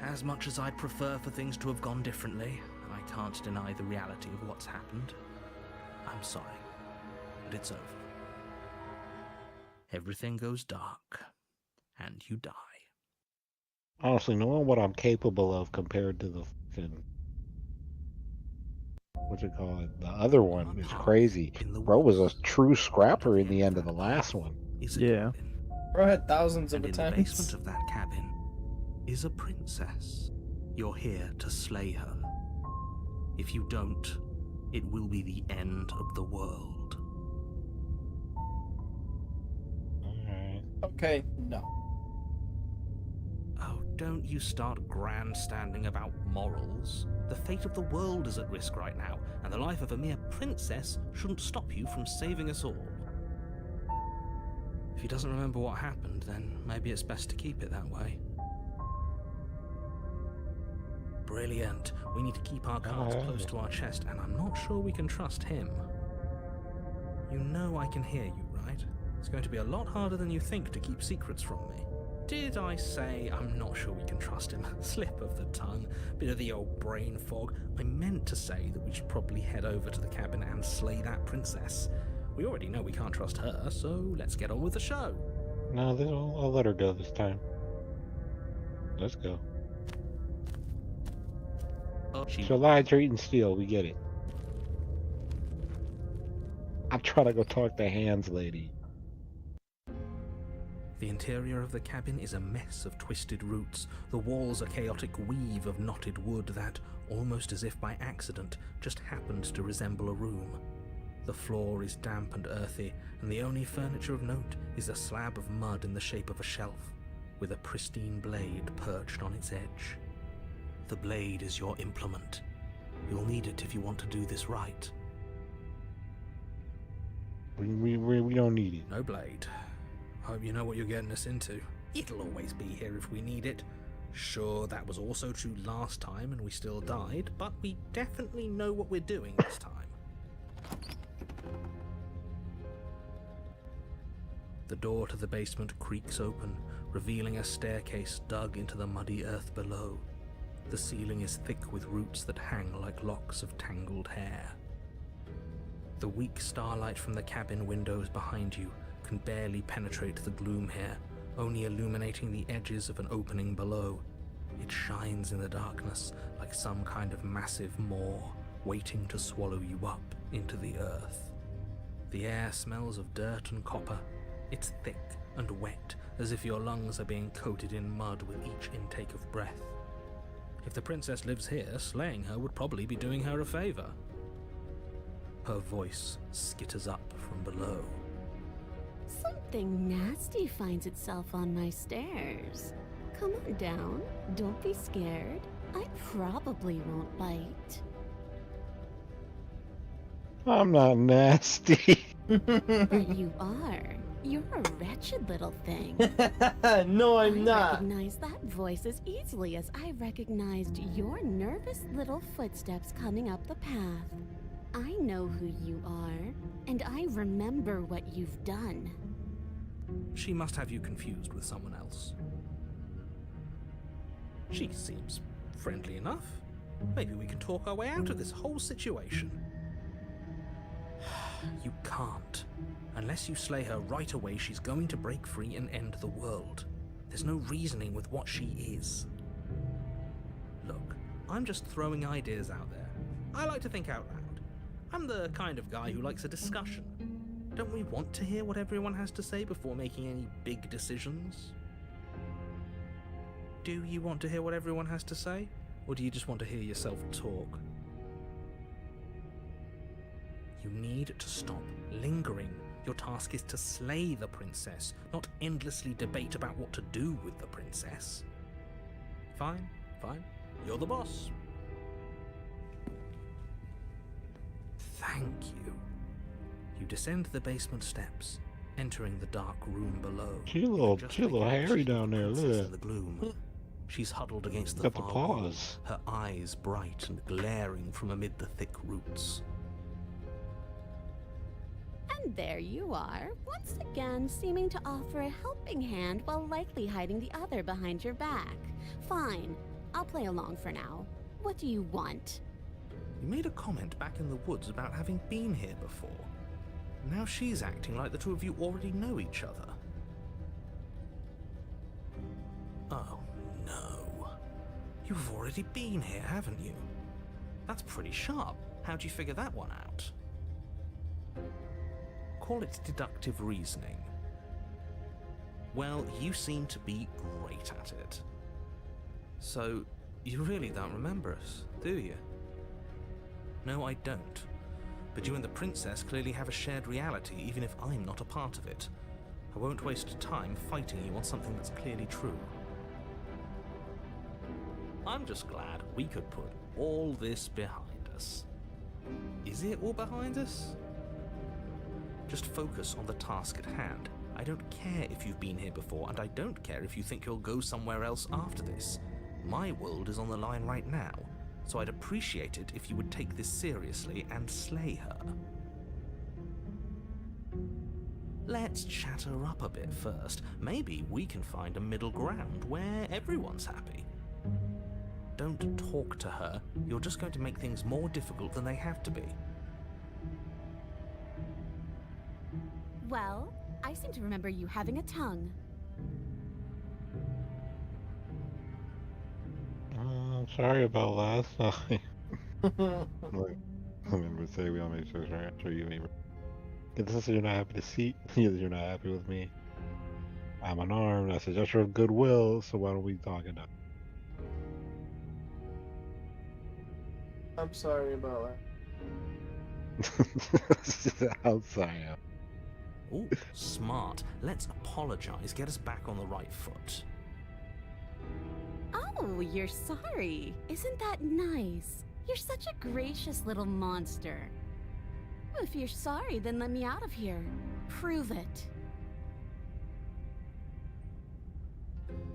As much as I'd prefer for things to have gone differently, I can't deny the reality of what's happened. I'm sorry, but it's over. Everything goes dark, and you die. Honestly, knowing what I'm capable of compared to the fucking what you call it, the other one is crazy. Bro was a true scrapper in the end of the last one. Is a Yeah. cabin, Bro had thousands of and in the attempts. basement of that cabin is a princess. You're here to slay her. If you don't, it will be the end of the world. Alright. Okay, no. Oh, don't you start grandstanding about morals. The fate of the world is at risk right now, and the life of a mere princess shouldn't stop you from saving us all. If he doesn't remember what happened, then maybe it's best to keep it that way. Brilliant. We need to keep our cards close to our chest, and I'm not sure we can trust him. You know I can hear you, right? It's going to be a lot harder than you think to keep secrets from me. Did I say I'm not sure we can trust him? Slip of the tongue, bit of the old brain fog. I meant to say that we should probably head over to the cabin and slay that princess. We already know we can't trust her, so let's get on with the show. No, I'll let her go this time. Let's go. She'll lie, treat, and steal. We get it. I'm trying to go talk to Hans lady. The interior of the cabin is a mess of twisted roots. The walls a chaotic weave of knotted wood that, almost as if by accident, just happened to resemble a room. The floor is damp and earthy, and the only furniture of note is a slab of mud in the shape of a shelf, with a pristine blade perched on its edge. The blade is your implement. You'll need it if you want to do this right. We don't need it. No blade. Hope you know what you're getting us into. It'll always be here if we need it. Sure, that was also true last time and we still died, but we definitely know what we're doing this time. The door to the basement creaks open, revealing a staircase dug into the muddy earth below. The ceiling is thick with roots that hang like locks of tangled hair. The weak starlight from the cabin windows behind you can barely penetrate the gloom here, only illuminating the edges of an opening below. It shines in the darkness like some kind of massive maw, waiting to swallow you up into the earth. The air smells of dirt and copper. It's thick and wet, as if your lungs are being coated in mud with each intake of breath. If the princess lives here, slaying her would probably be doing her a favor. Her voice skitters up from below. Something nasty finds itself on my stairs. Come on down. Don't be scared. I probably won't bite. I'm not nasty. But you are. You're a wretched little thing. No, I I'm not. recognize that voice as easily as I recognized your nervous little footsteps coming up the path. I know who you are, and I remember what you've done. She must have you confused with someone else. She seems friendly enough. Maybe we can talk our way out of this whole situation. You can't. Unless you slay her right away, she's going to break free and end the world. There's no reasoning with what she is. Look, I'm just throwing ideas out there. I like to think out loud. I'm the kind of guy who likes a discussion. Don't we want to hear what everyone has to say before making any big decisions? Do you want to hear what everyone has to say? Or do you just want to hear yourself talk? You need to stop lingering. Your task is to slay the princess, not endlessly debate about what to do with the princess. Fine, fine. You're the boss. Thank you. You descend the basement steps, entering the dark room below. She's a little Just hairy down there. princess Look in at the gloom. She's huddled against the got the far wall, paws. her eyes bright and glaring from amid the thick roots. And there you are, once again seeming to offer a helping hand while likely hiding the other behind your back. Fine, I'll play along for now. What do you want? You made a comment back in the woods about having been here before. Now she's acting like the two of you already know each other. Oh, no. You've already been here, haven't you? That's pretty sharp. How'd you figure that one out? Call it deductive reasoning. Well, you seem to be great at it. So, you really don't remember us, do you? No, I don't. But you and the princess clearly have a shared reality, even if I'm not a part of it. I won't waste time fighting you on something that's clearly true. I'm just glad we could put all this behind us. Is it all behind us? Just focus on the task at hand. I don't care if you've been here before, and I don't care if you think you'll go somewhere else after this. My world is on the line right now, so I'd appreciate it if you would take this seriously and slay her. Let's chat her up a bit first. Maybe we can find a middle ground where everyone's happy. Don't talk to her. You're just going to make things more difficult than they have to be. Well, I seem to remember you having a tongue. I'm sorry about last night. Look, I'm gonna say we all make sure you ain't. Because you're not happy to see, you're not happy with me. I'm unarmed. I suggest your goodwill. So why don't we talk it out? I'm sorry about that. Outside. Ooh, smart. Let's apologize, get us back on the right foot. Oh, you're sorry. Isn't that nice? You're such a gracious little monster. If you're sorry, then let me out of here. Prove it.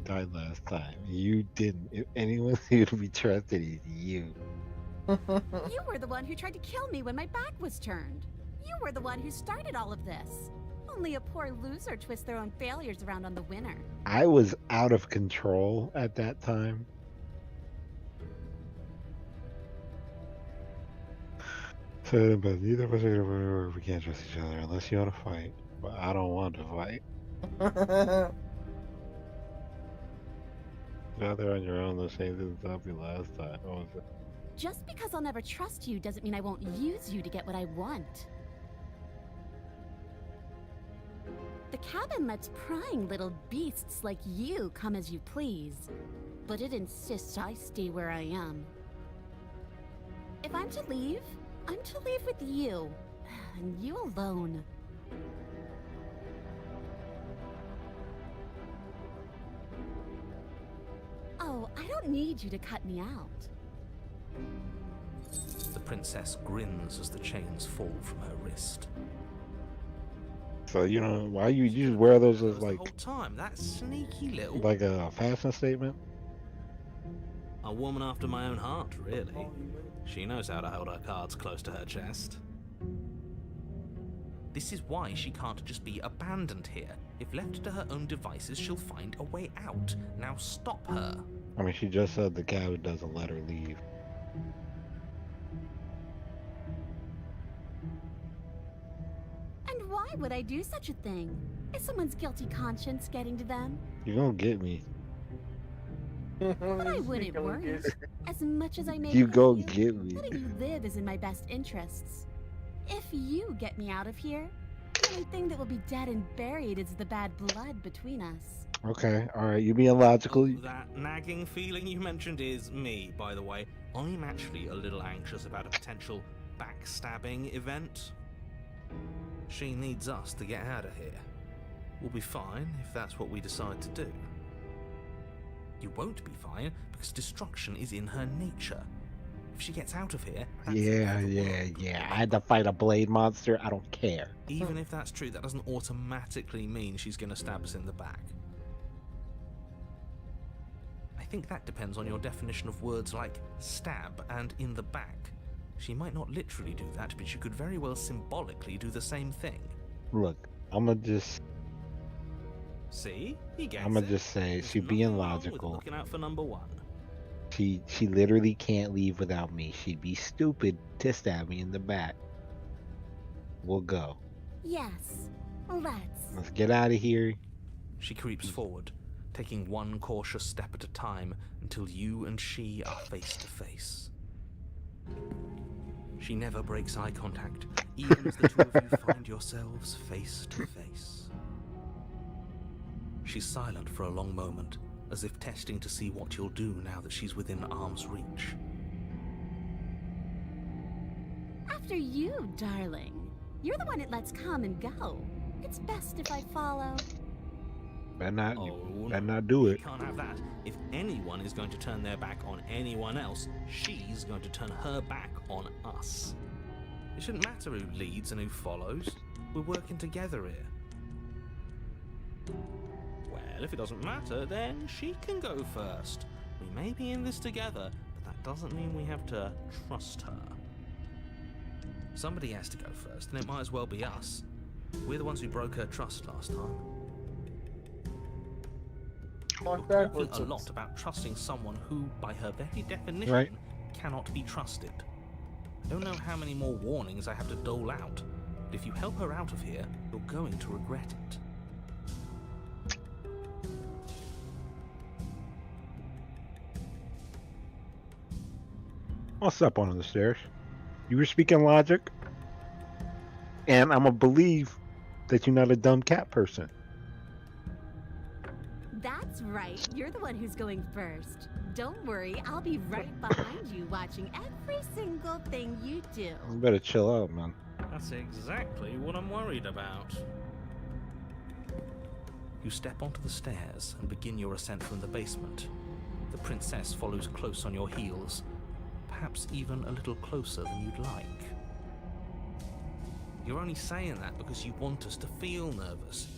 Died last time. You didn't. If anyone who'd be trusted is you. You were the one who tried to kill me when my back was turned. You were the one who started all of this. Only a poor loser twists their own failures around on the winner. I was out of control at that time. So, but neither of us are gonna, we can't trust each other unless you want to fight. But I don't want to fight. You're out there on your own, the same thing that happened last time. What was it? Just because I'll never trust you doesn't mean I won't use you to get what I want. The cabin lets prying little beasts like you come as you please, but it insists I stay where I am. If I'm to leave, I'm to leave with you, and you alone. Oh, I don't need you to cut me out. The princess grins as the chains fall from her wrist. So you know why you just wear those as The like whole time, that sneaky little... like a fashion statement? A woman after my own heart, really. She knows how to hold her cards close to her chest. This is why she can't just be abandoned here. If left to her own devices, she'll find a way out. Now stop her. I mean, she just said the cabin doesn't let her leave. And why would I do such a thing? Is someone's guilty conscience getting to them? You're gonna get me. But I wouldn't worry. As much as I may You hate go you, get me. letting you live is in my best interests. If you get me out of here, the only thing that will be dead and buried is the bad blood between us. Okay, alright, you being logical. That nagging feeling you mentioned is me, by the way. I'm actually a little anxious about a potential backstabbing event. She needs us to get out of here. We'll be fine if that's what we decide to do. You won't be fine because destruction is in her nature. If she gets out of here, that's the Yeah. end of the world. I had to fight a blade monster. I don't care. Even if that's true, that doesn't automatically mean she's going to stab us in the back. I think that depends on your definition of words like stab and in the back. She might not literally do that, but she could very well symbolically do the same thing. Look, I'ma just See? He gets I'ma it. just say There's she being nothing wrong with logical. looking out for number one. She literally can't leave without me. She'd be stupid to stab me in the back. We'll go. Yes, let's. Let's get out of here. She creeps forward, taking one cautious step at a time until you and she are face to face. She never breaks eye contact, even as the two of you find yourselves face to face. She's silent for a long moment, as if testing to see what you'll do now that she's within arm's reach. After you, darling. You're the one that lets come and go. It's best if I follow. Better not, Oh, better not do we it. can't have that. If anyone is going to turn their back on anyone else, she's going to turn her back on us. It shouldn't matter who leads and who follows. We're working together here. Well, if it doesn't matter, then she can go first. We may be in this together, but that doesn't mean we have to trust her. Somebody has to go first, and it might as well be us. We're the ones who broke her trust last time. Walk You're backwards. talking a lot about trusting someone who, by her very definition, Right. cannot be trusted. I don't know how many more warnings I have to dole out, but if you help her out of here, you're going to regret it. I'll step onto the stairs. You were speaking logic, and I'm gonna believe that you're not a dumb cat person. That's right. You're the one who's going first. Don't worry, I'll be right behind you watching every single thing you do. You better chill out, man. That's exactly what I'm worried about. You step onto the stairs and begin your ascent from the basement. The princess follows close on your heels, perhaps even a little closer than you'd like. You're only saying that because you want us to feel nervous.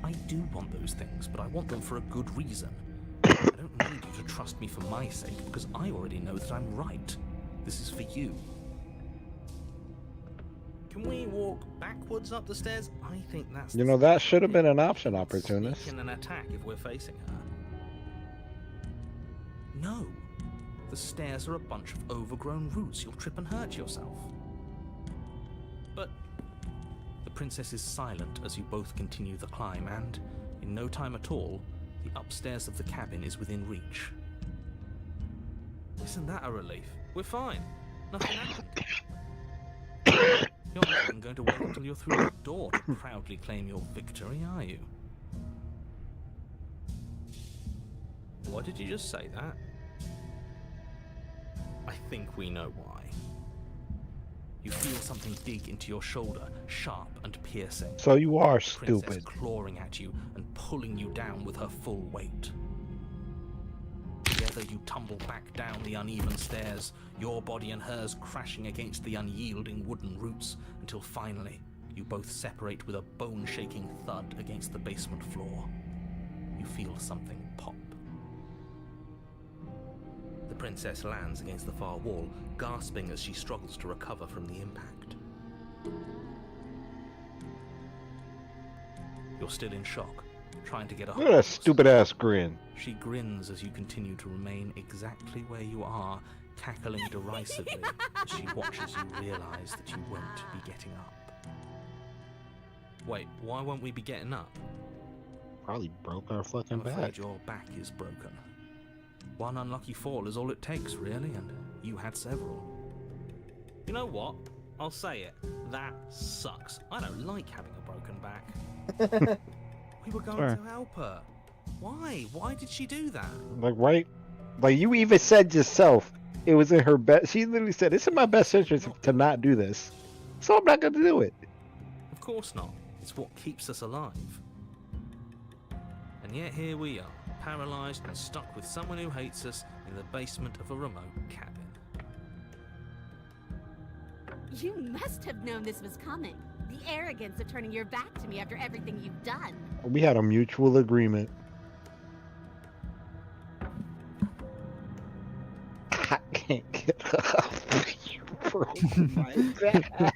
I do want those things, but I want them for a good reason. I don't need you to trust me for my sake, because I already know that I'm right. This is for you. Can we walk backwards up the stairs? I think that's... You know, that should have been an option, opportunist. Sneak in an attack if we're facing her. No. The stairs are a bunch of overgrown roots. You'll trip and hurt yourself. But the princess is silent as you both continue the climb, and in no time at all, the upstairs of the cabin is within reach. Isn't that a relief? We're fine. Nothing happened. You're not even going to wait until you're through the door to proudly claim your victory, are you? Why did you just say that? I think we know why. You feel something dig into your shoulder, sharp and piercing. So you are The princess stupid. clawing at you and pulling you down with her full weight. Together you tumble back down the uneven stairs, your body and hers crashing against the unyielding wooden roots, until finally you both separate with a bone-shaking thud against the basement floor. You feel something pop. The princess lands against the far wall, gasping as she struggles to recover from the impact. You're still in shock, trying to get a Look at that stupid ass grin. She grins as you continue to remain exactly where you are, cackling derisively as she watches you realize that you won't be getting up. Wait, why won't we be getting up? Probably broke our fucking I'm afraid back. your back is broken. One unlucky fall is all it takes, really, and you had several. You know what? I'll say it. That sucks. I don't like having a broken back. We were going Sure. to help her. Why? Why did she do that? Like, right? Like, you even said yourself, it was in her best. She literally said, it's in my best interest to not do this. So I'm not going to do it. Of course not. It's what keeps us alive. And yet here we are, paralyzed and stuck with someone who hates us in the basement of a remote cabin. You must have known this was coming. The arrogance of turning your back to me after everything you've done. We had a mutual agreement. I can't get off you, bro. My back.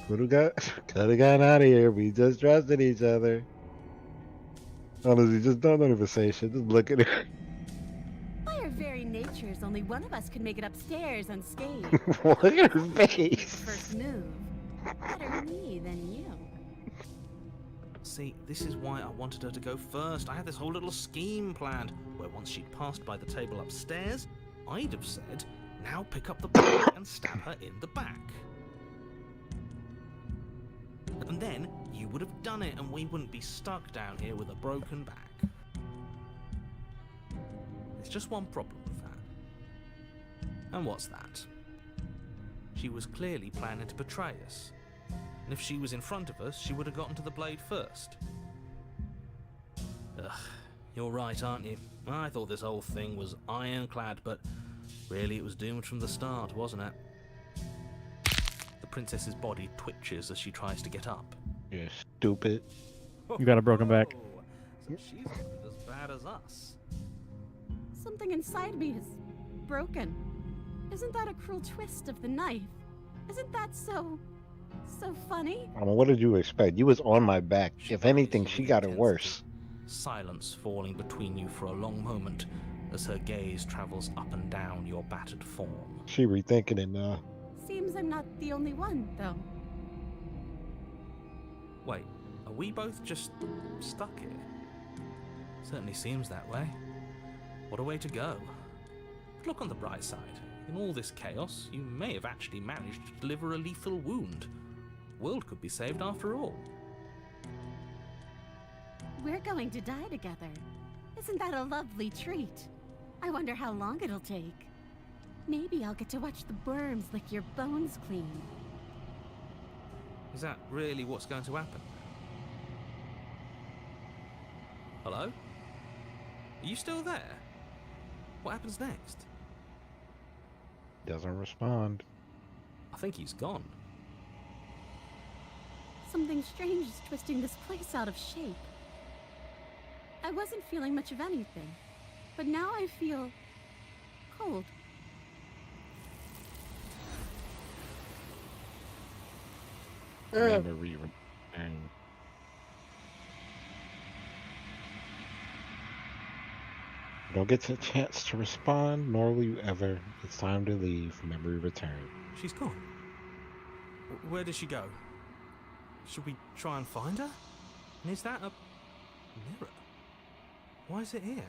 Could have gotten out of here. We just trusted each other. Honestly, just don't even say shit. Just look at her. By our very natures, only one of us could make it upstairs unscathed. Look at her face. First move. Better me than you. See, this is why I wanted her to go first. I had this whole little scheme planned, where once she'd passed by the table upstairs, I'd have said, now pick up the body and stab her in the back. And then you would have done it and we wouldn't be stuck down here with a broken back. There's just one problem with that. And what's that? She was clearly planning to betray us. And if she was in front of us, she would have gotten to the blade first. Ugh, you're right, aren't you? I thought this whole thing was ironclad, but really it was doomed from the start, wasn't it? The princess's body twitches as she tries to get up. You're stupid. You got a broken back. Oh, so she's not as bad as us. Something inside me is broken. Isn't that a cruel twist of the knife? Isn't that so funny? I mean, what did you expect? You was on my back. She If anything, eyes you she with got it intensity, worse. Silence falling between you for a long moment as her gaze travels up and down your battered form. She rethinking it now. Seems I'm not the only one, though. Wait, are we both just stuck here? Certainly seems that way. What a way to go. But look on the bright side. In all this chaos, you may have actually managed to deliver a lethal wound. World could be saved after all. We're going to die together. Isn't that a lovely treat? I wonder how long it'll take. Maybe I'll get to watch the worms lick your bones clean. Is that really what's going to happen? Hello? Are you still there? What happens next? Doesn't respond. I think he's gone. Something strange is twisting this place out of shape. I wasn't feeling much of anything, but now I feel cold. Memory return. You don't get a chance to respond, nor will you ever. It's time to leave. Memory return. She's gone. Where did she go? Should we try and find her? And is that a mirror? Why is it here?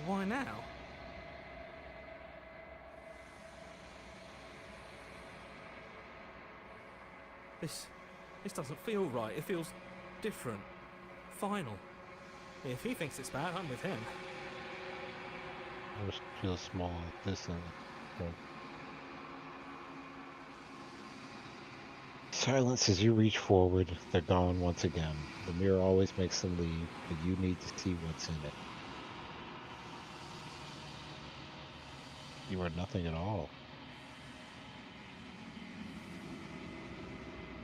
Why now? This doesn't feel right. It feels different. Final. If he thinks it's bad, I'm with him. I just feel small, distant. Silence as you reach forward. They're gone once again. The mirror always makes them leave, but you need to see what's in it. You are nothing at all.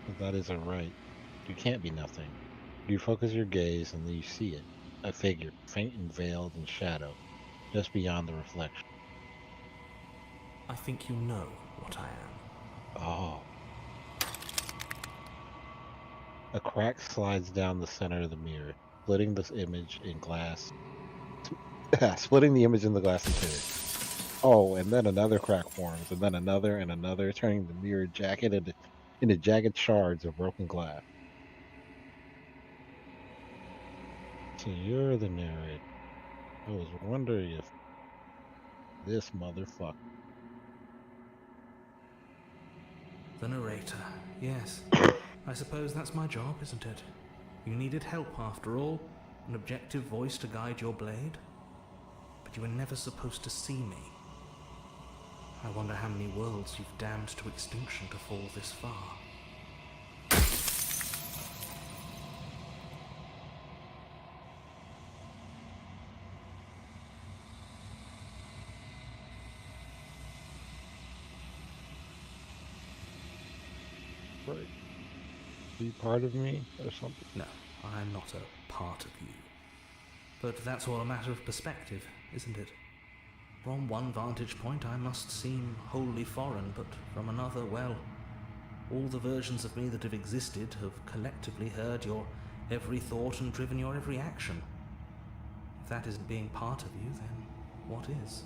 But that isn't right. You can't be nothing. You focus your gaze and then you see it. A figure, faint and veiled in shadow, just beyond the reflection. I think you know what I am. Oh. A crack slides down the center of the mirror, splitting this image in glass. Splitting the image in the glass in two. Oh, and then another crack forms, and then another and another, turning the mirror jacket into jagged shards of broken glass. So you're the narrator. I was wondering if this motherfucker. The narrator, yes. I suppose that's my job, isn't it? You needed help after all, an objective voice to guide your blade. But you were never supposed to see me. I wonder how many worlds you've damned to extinction to fall this far. Right. Be part of me or something? No, I'm not a part of you. But that's all a matter of perspective, isn't it? From one vantage point I must seem wholly foreign, but from another, well, all the versions of me that have existed have collectively heard your every thought and driven your every action. If that isn't being part of you, then what is?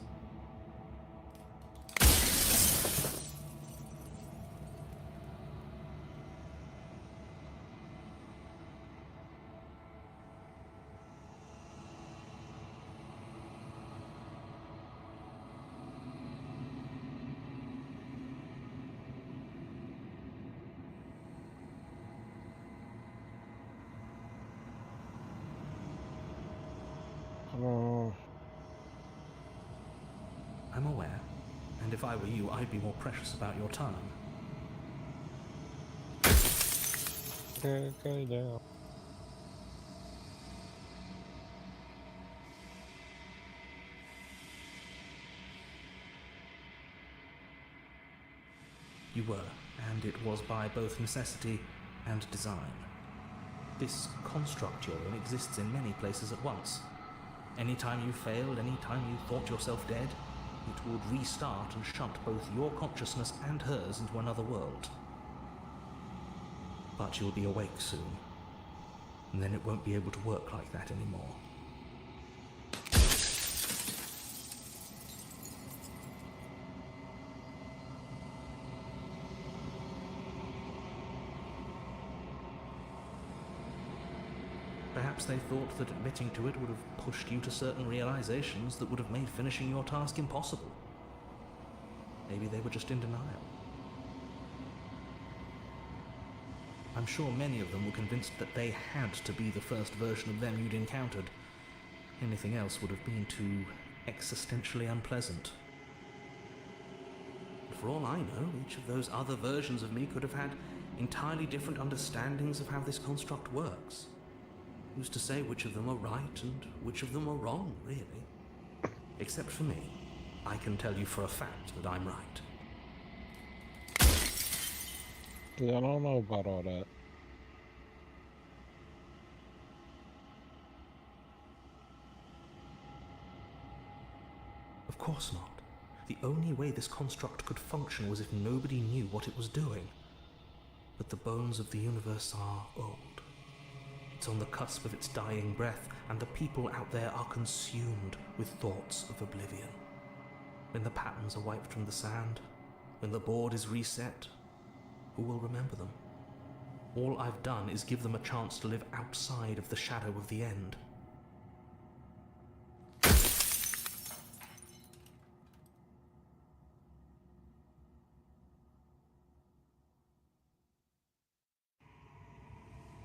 Oh, I'm aware, and if I were you, I'd be more precious about your time. okay, now. You were, and it was by both necessity and design. This construct you're in exists in many places at once. Anytime you failed, anytime you thought yourself dead, it would restart and shunt both your consciousness and hers into another world. But you'll be awake soon, and then it won't be able to work like that anymore. Perhaps they thought that admitting to it would have pushed you to certain realizations that would have made finishing your task impossible. Maybe they were just in denial. I'm sure many of them were convinced that they had to be the first version of them you'd encountered. Anything else would have been too existentially unpleasant. And for all I know, each of those other versions of me could have had entirely different understandings of how this construct works. Who's to say which of them are right and which of them are wrong, really? Except for me. I can tell you for a fact that I'm right. Yeah, I don't know about all that. Of course not. The only way this construct could function was if nobody knew what it was doing. But the bones of the universe are old. It's on the cusp of its dying breath, and the people out there are consumed with thoughts of oblivion. When the patterns are wiped from the sand, when the board is reset, who will remember them? All I've done is give them a chance to live outside of the shadow of the end.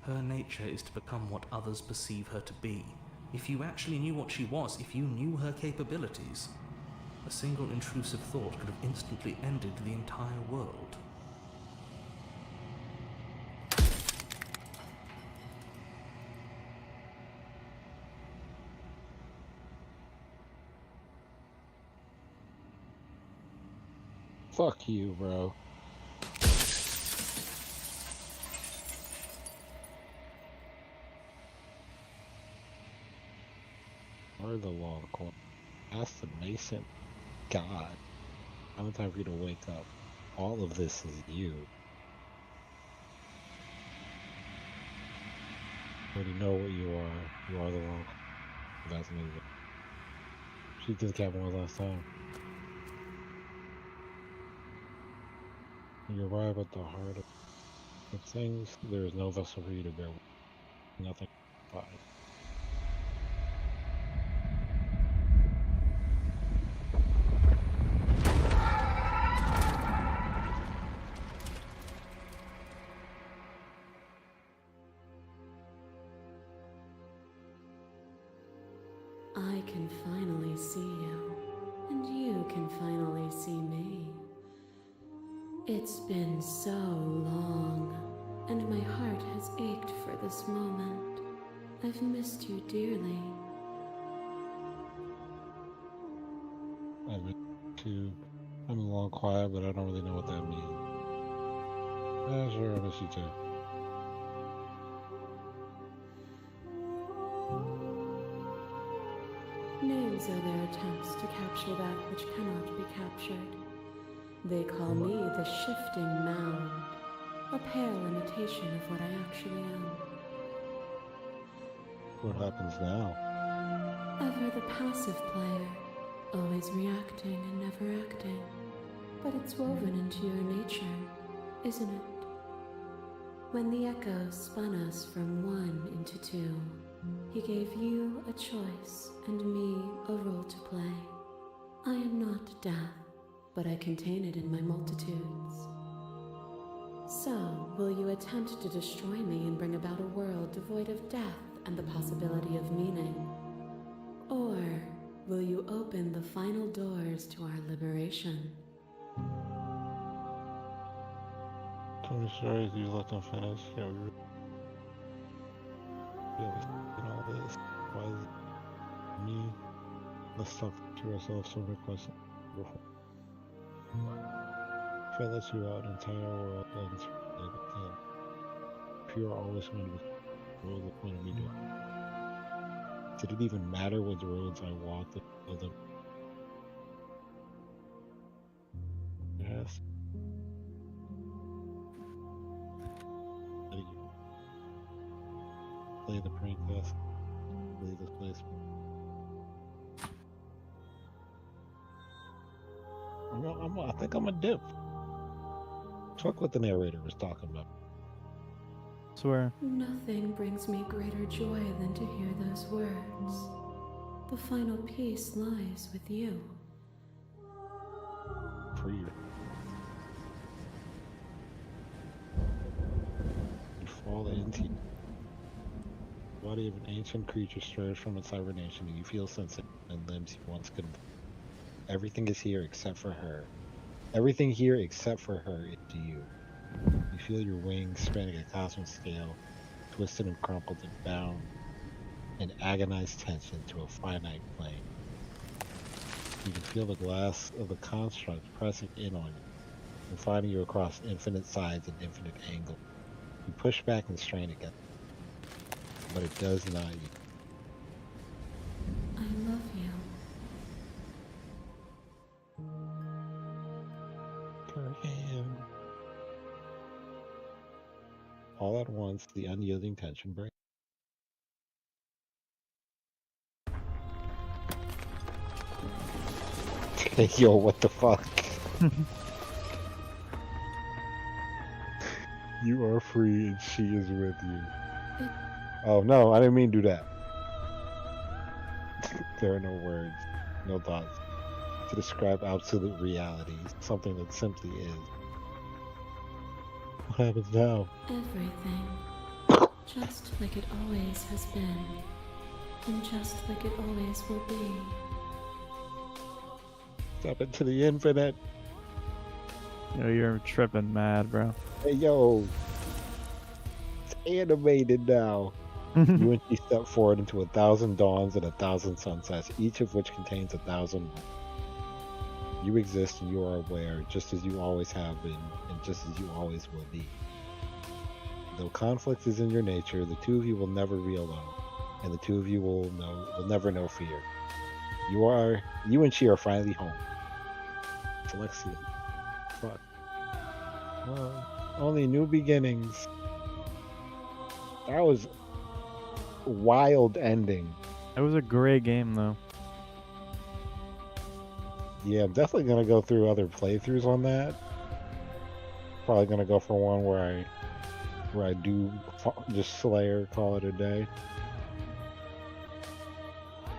Her nature is to become what others perceive her to be. If you actually knew what she was, if you knew her capabilities, a single intrusive thought could have instantly ended the entire world. Fuck you, bro. Or the law of court. Ask the Mason. God. How many time for you to wake up? All of this is you. When you know what you are the law. That's amazing. She did the cabin one last time. When you arrive at the heart of things, there is no vessel for you to bear. Nothing. Fine. I can finally see you, and you can finally see me. It's been so long, and my heart has ached for this moment. I've missed you dearly. I've been too. I'm a little quiet, but I don't really know what that means. Yeah, sure, I miss you too. Names are their attempts to capture that which cannot be captured. They call me the Shifting Mound, a pale imitation of what I actually am. What happens now? Ever the passive player, always reacting and never acting. But it's woven into your nature, isn't it? When the Echo spun us from one into two, he gave you a choice and me a role to play. I am not death, but I contain it in my multitudes. So, will you attempt to destroy me and bring about a world devoid of death and the possibility of meaning? Or will you open the final doors to our liberation? Tony Stories, you let them finish. Yeah, we and all this. Why is it me? Let's talk to ourselves some requests. If I let you out, entire world ends. If you are always going to be, what was the point of me doing? Did it even matter what roads I walked of them? Yes. How do you play the princess? Leave this place. I think I'm a dip. Fuck what the narrator was talking about. Swear. Nothing brings me greater joy than to hear those words. The final piece lies with you. Free. You fall into the body of an ancient creature stirs from its hibernation, and you feel sensitive and limbs you once couldn't. Everything is here except for her. Everything here except for her is to you. You feel your wings spanning a cosmic scale, twisted and crumpled and bound in agonized tension to a finite plane. You can feel the glass of the construct pressing in on you, confining you across infinite sides and infinite angles. You push back and strain again, but it does not. I love you. Graham. All at once, the unyielding tension breaks. Yo, what the fuck? You are free and she is with you. Oh no, I didn't mean to do that. There are no words, no thoughts to describe absolute reality, something that simply is. What happens now? Everything. Just like it always has been. And just like it always will be. Step into the infinite. Yo, you're tripping mad, bro. Hey yo, it's animated now. You and she step forward into 1,000 dawns and 1,000 sunsets, each of which contains 1,000. You exist and you are aware, just as you always have been, and just as you always will be. Though conflict is in your nature, the two of you will never be alone, and the two of you will never know fear. You and she are finally home. Alexia. Fuck. Only new beginnings. That was a wild ending. It was a great game, though. Yeah, I'm definitely gonna go through other playthroughs on that. Probably gonna go for one where I do just Slayer, call it a day.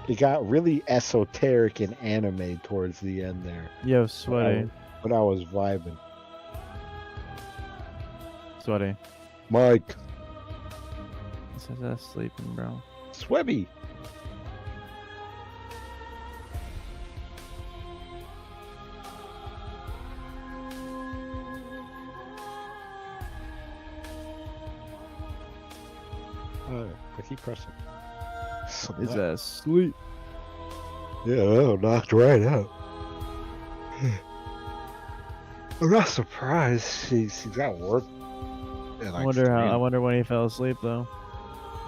It got really esoteric and anime towards the end there. Yo, sweaty. But I was vibing. Sweaty. Mike. He says that's sleeping, bro. Swebby. I keep pressing. Is that sleep? Yeah, well, knocked right out. I'm not surprised. She's got work. in, I like, 3 I wonder when he fell asleep, though.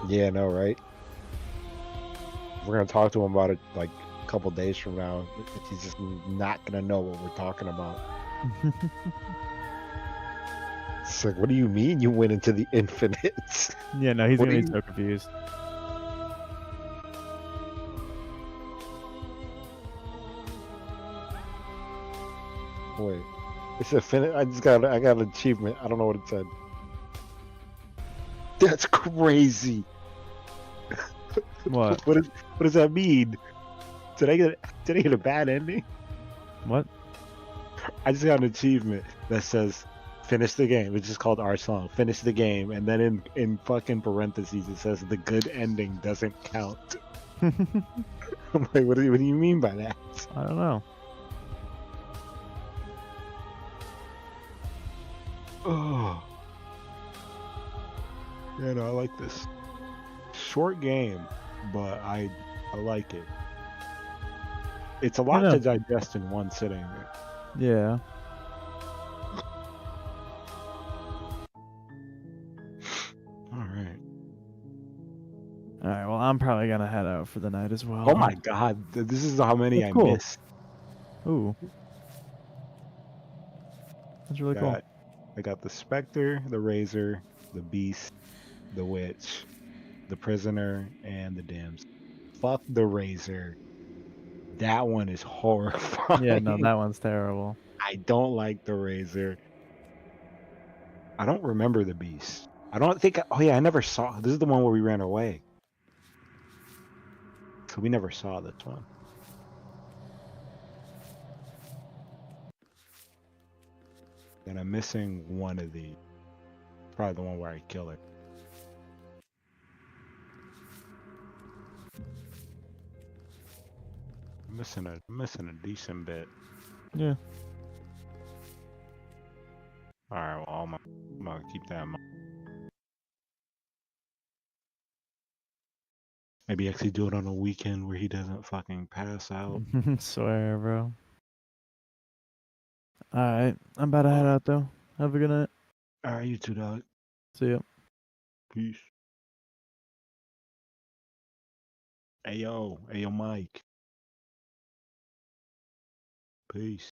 Yeah, no, right? We're gonna talk to him about it like a couple days from now. He's just not gonna know what we're talking about. It's like, what do you mean you went into the infinites? Yeah, no, he's What gonna do be so confused. Wait, it's a fin. I got an achievement. I don't know what it said. That's crazy. What? What does that mean? Did I get a bad ending? What? I just got an achievement that says finish the game. It's just called Arsenal. Finish the game, and then in fucking parentheses it says the good ending doesn't count. I'm like, what do you mean by that? I don't know. Oh. Yeah, no, I like this. Short game, but I like it. It's a lot know. to digest in one sitting. Yeah. All right. All right. Well, I'm probably gonna head out for the night as well. Oh my god, this is how many That's I cool. missed. Ooh. That's really cool. I got the Spectre, the Razor, the Beast, the Witch, the Prisoner, and the Dims. Fuck the Razor. That one is horrifying. Yeah, no, that one's terrible. I don't like the Razor. I don't remember the Beast. I don't think. Oh yeah, I never saw. This is the one where we ran away. So we never saw this one. And I'm missing one of these. Probably the one where I kill her. I'm missing a decent bit. Yeah. All right, well, I'm gonna keep that in mind. Maybe actually do it on a weekend where he doesn't fucking pass out. Swear, bro. All right. I'm about to head out though. Have a good night. All right, you too, dog. See ya. Peace. Hey yo, Mike. Peace.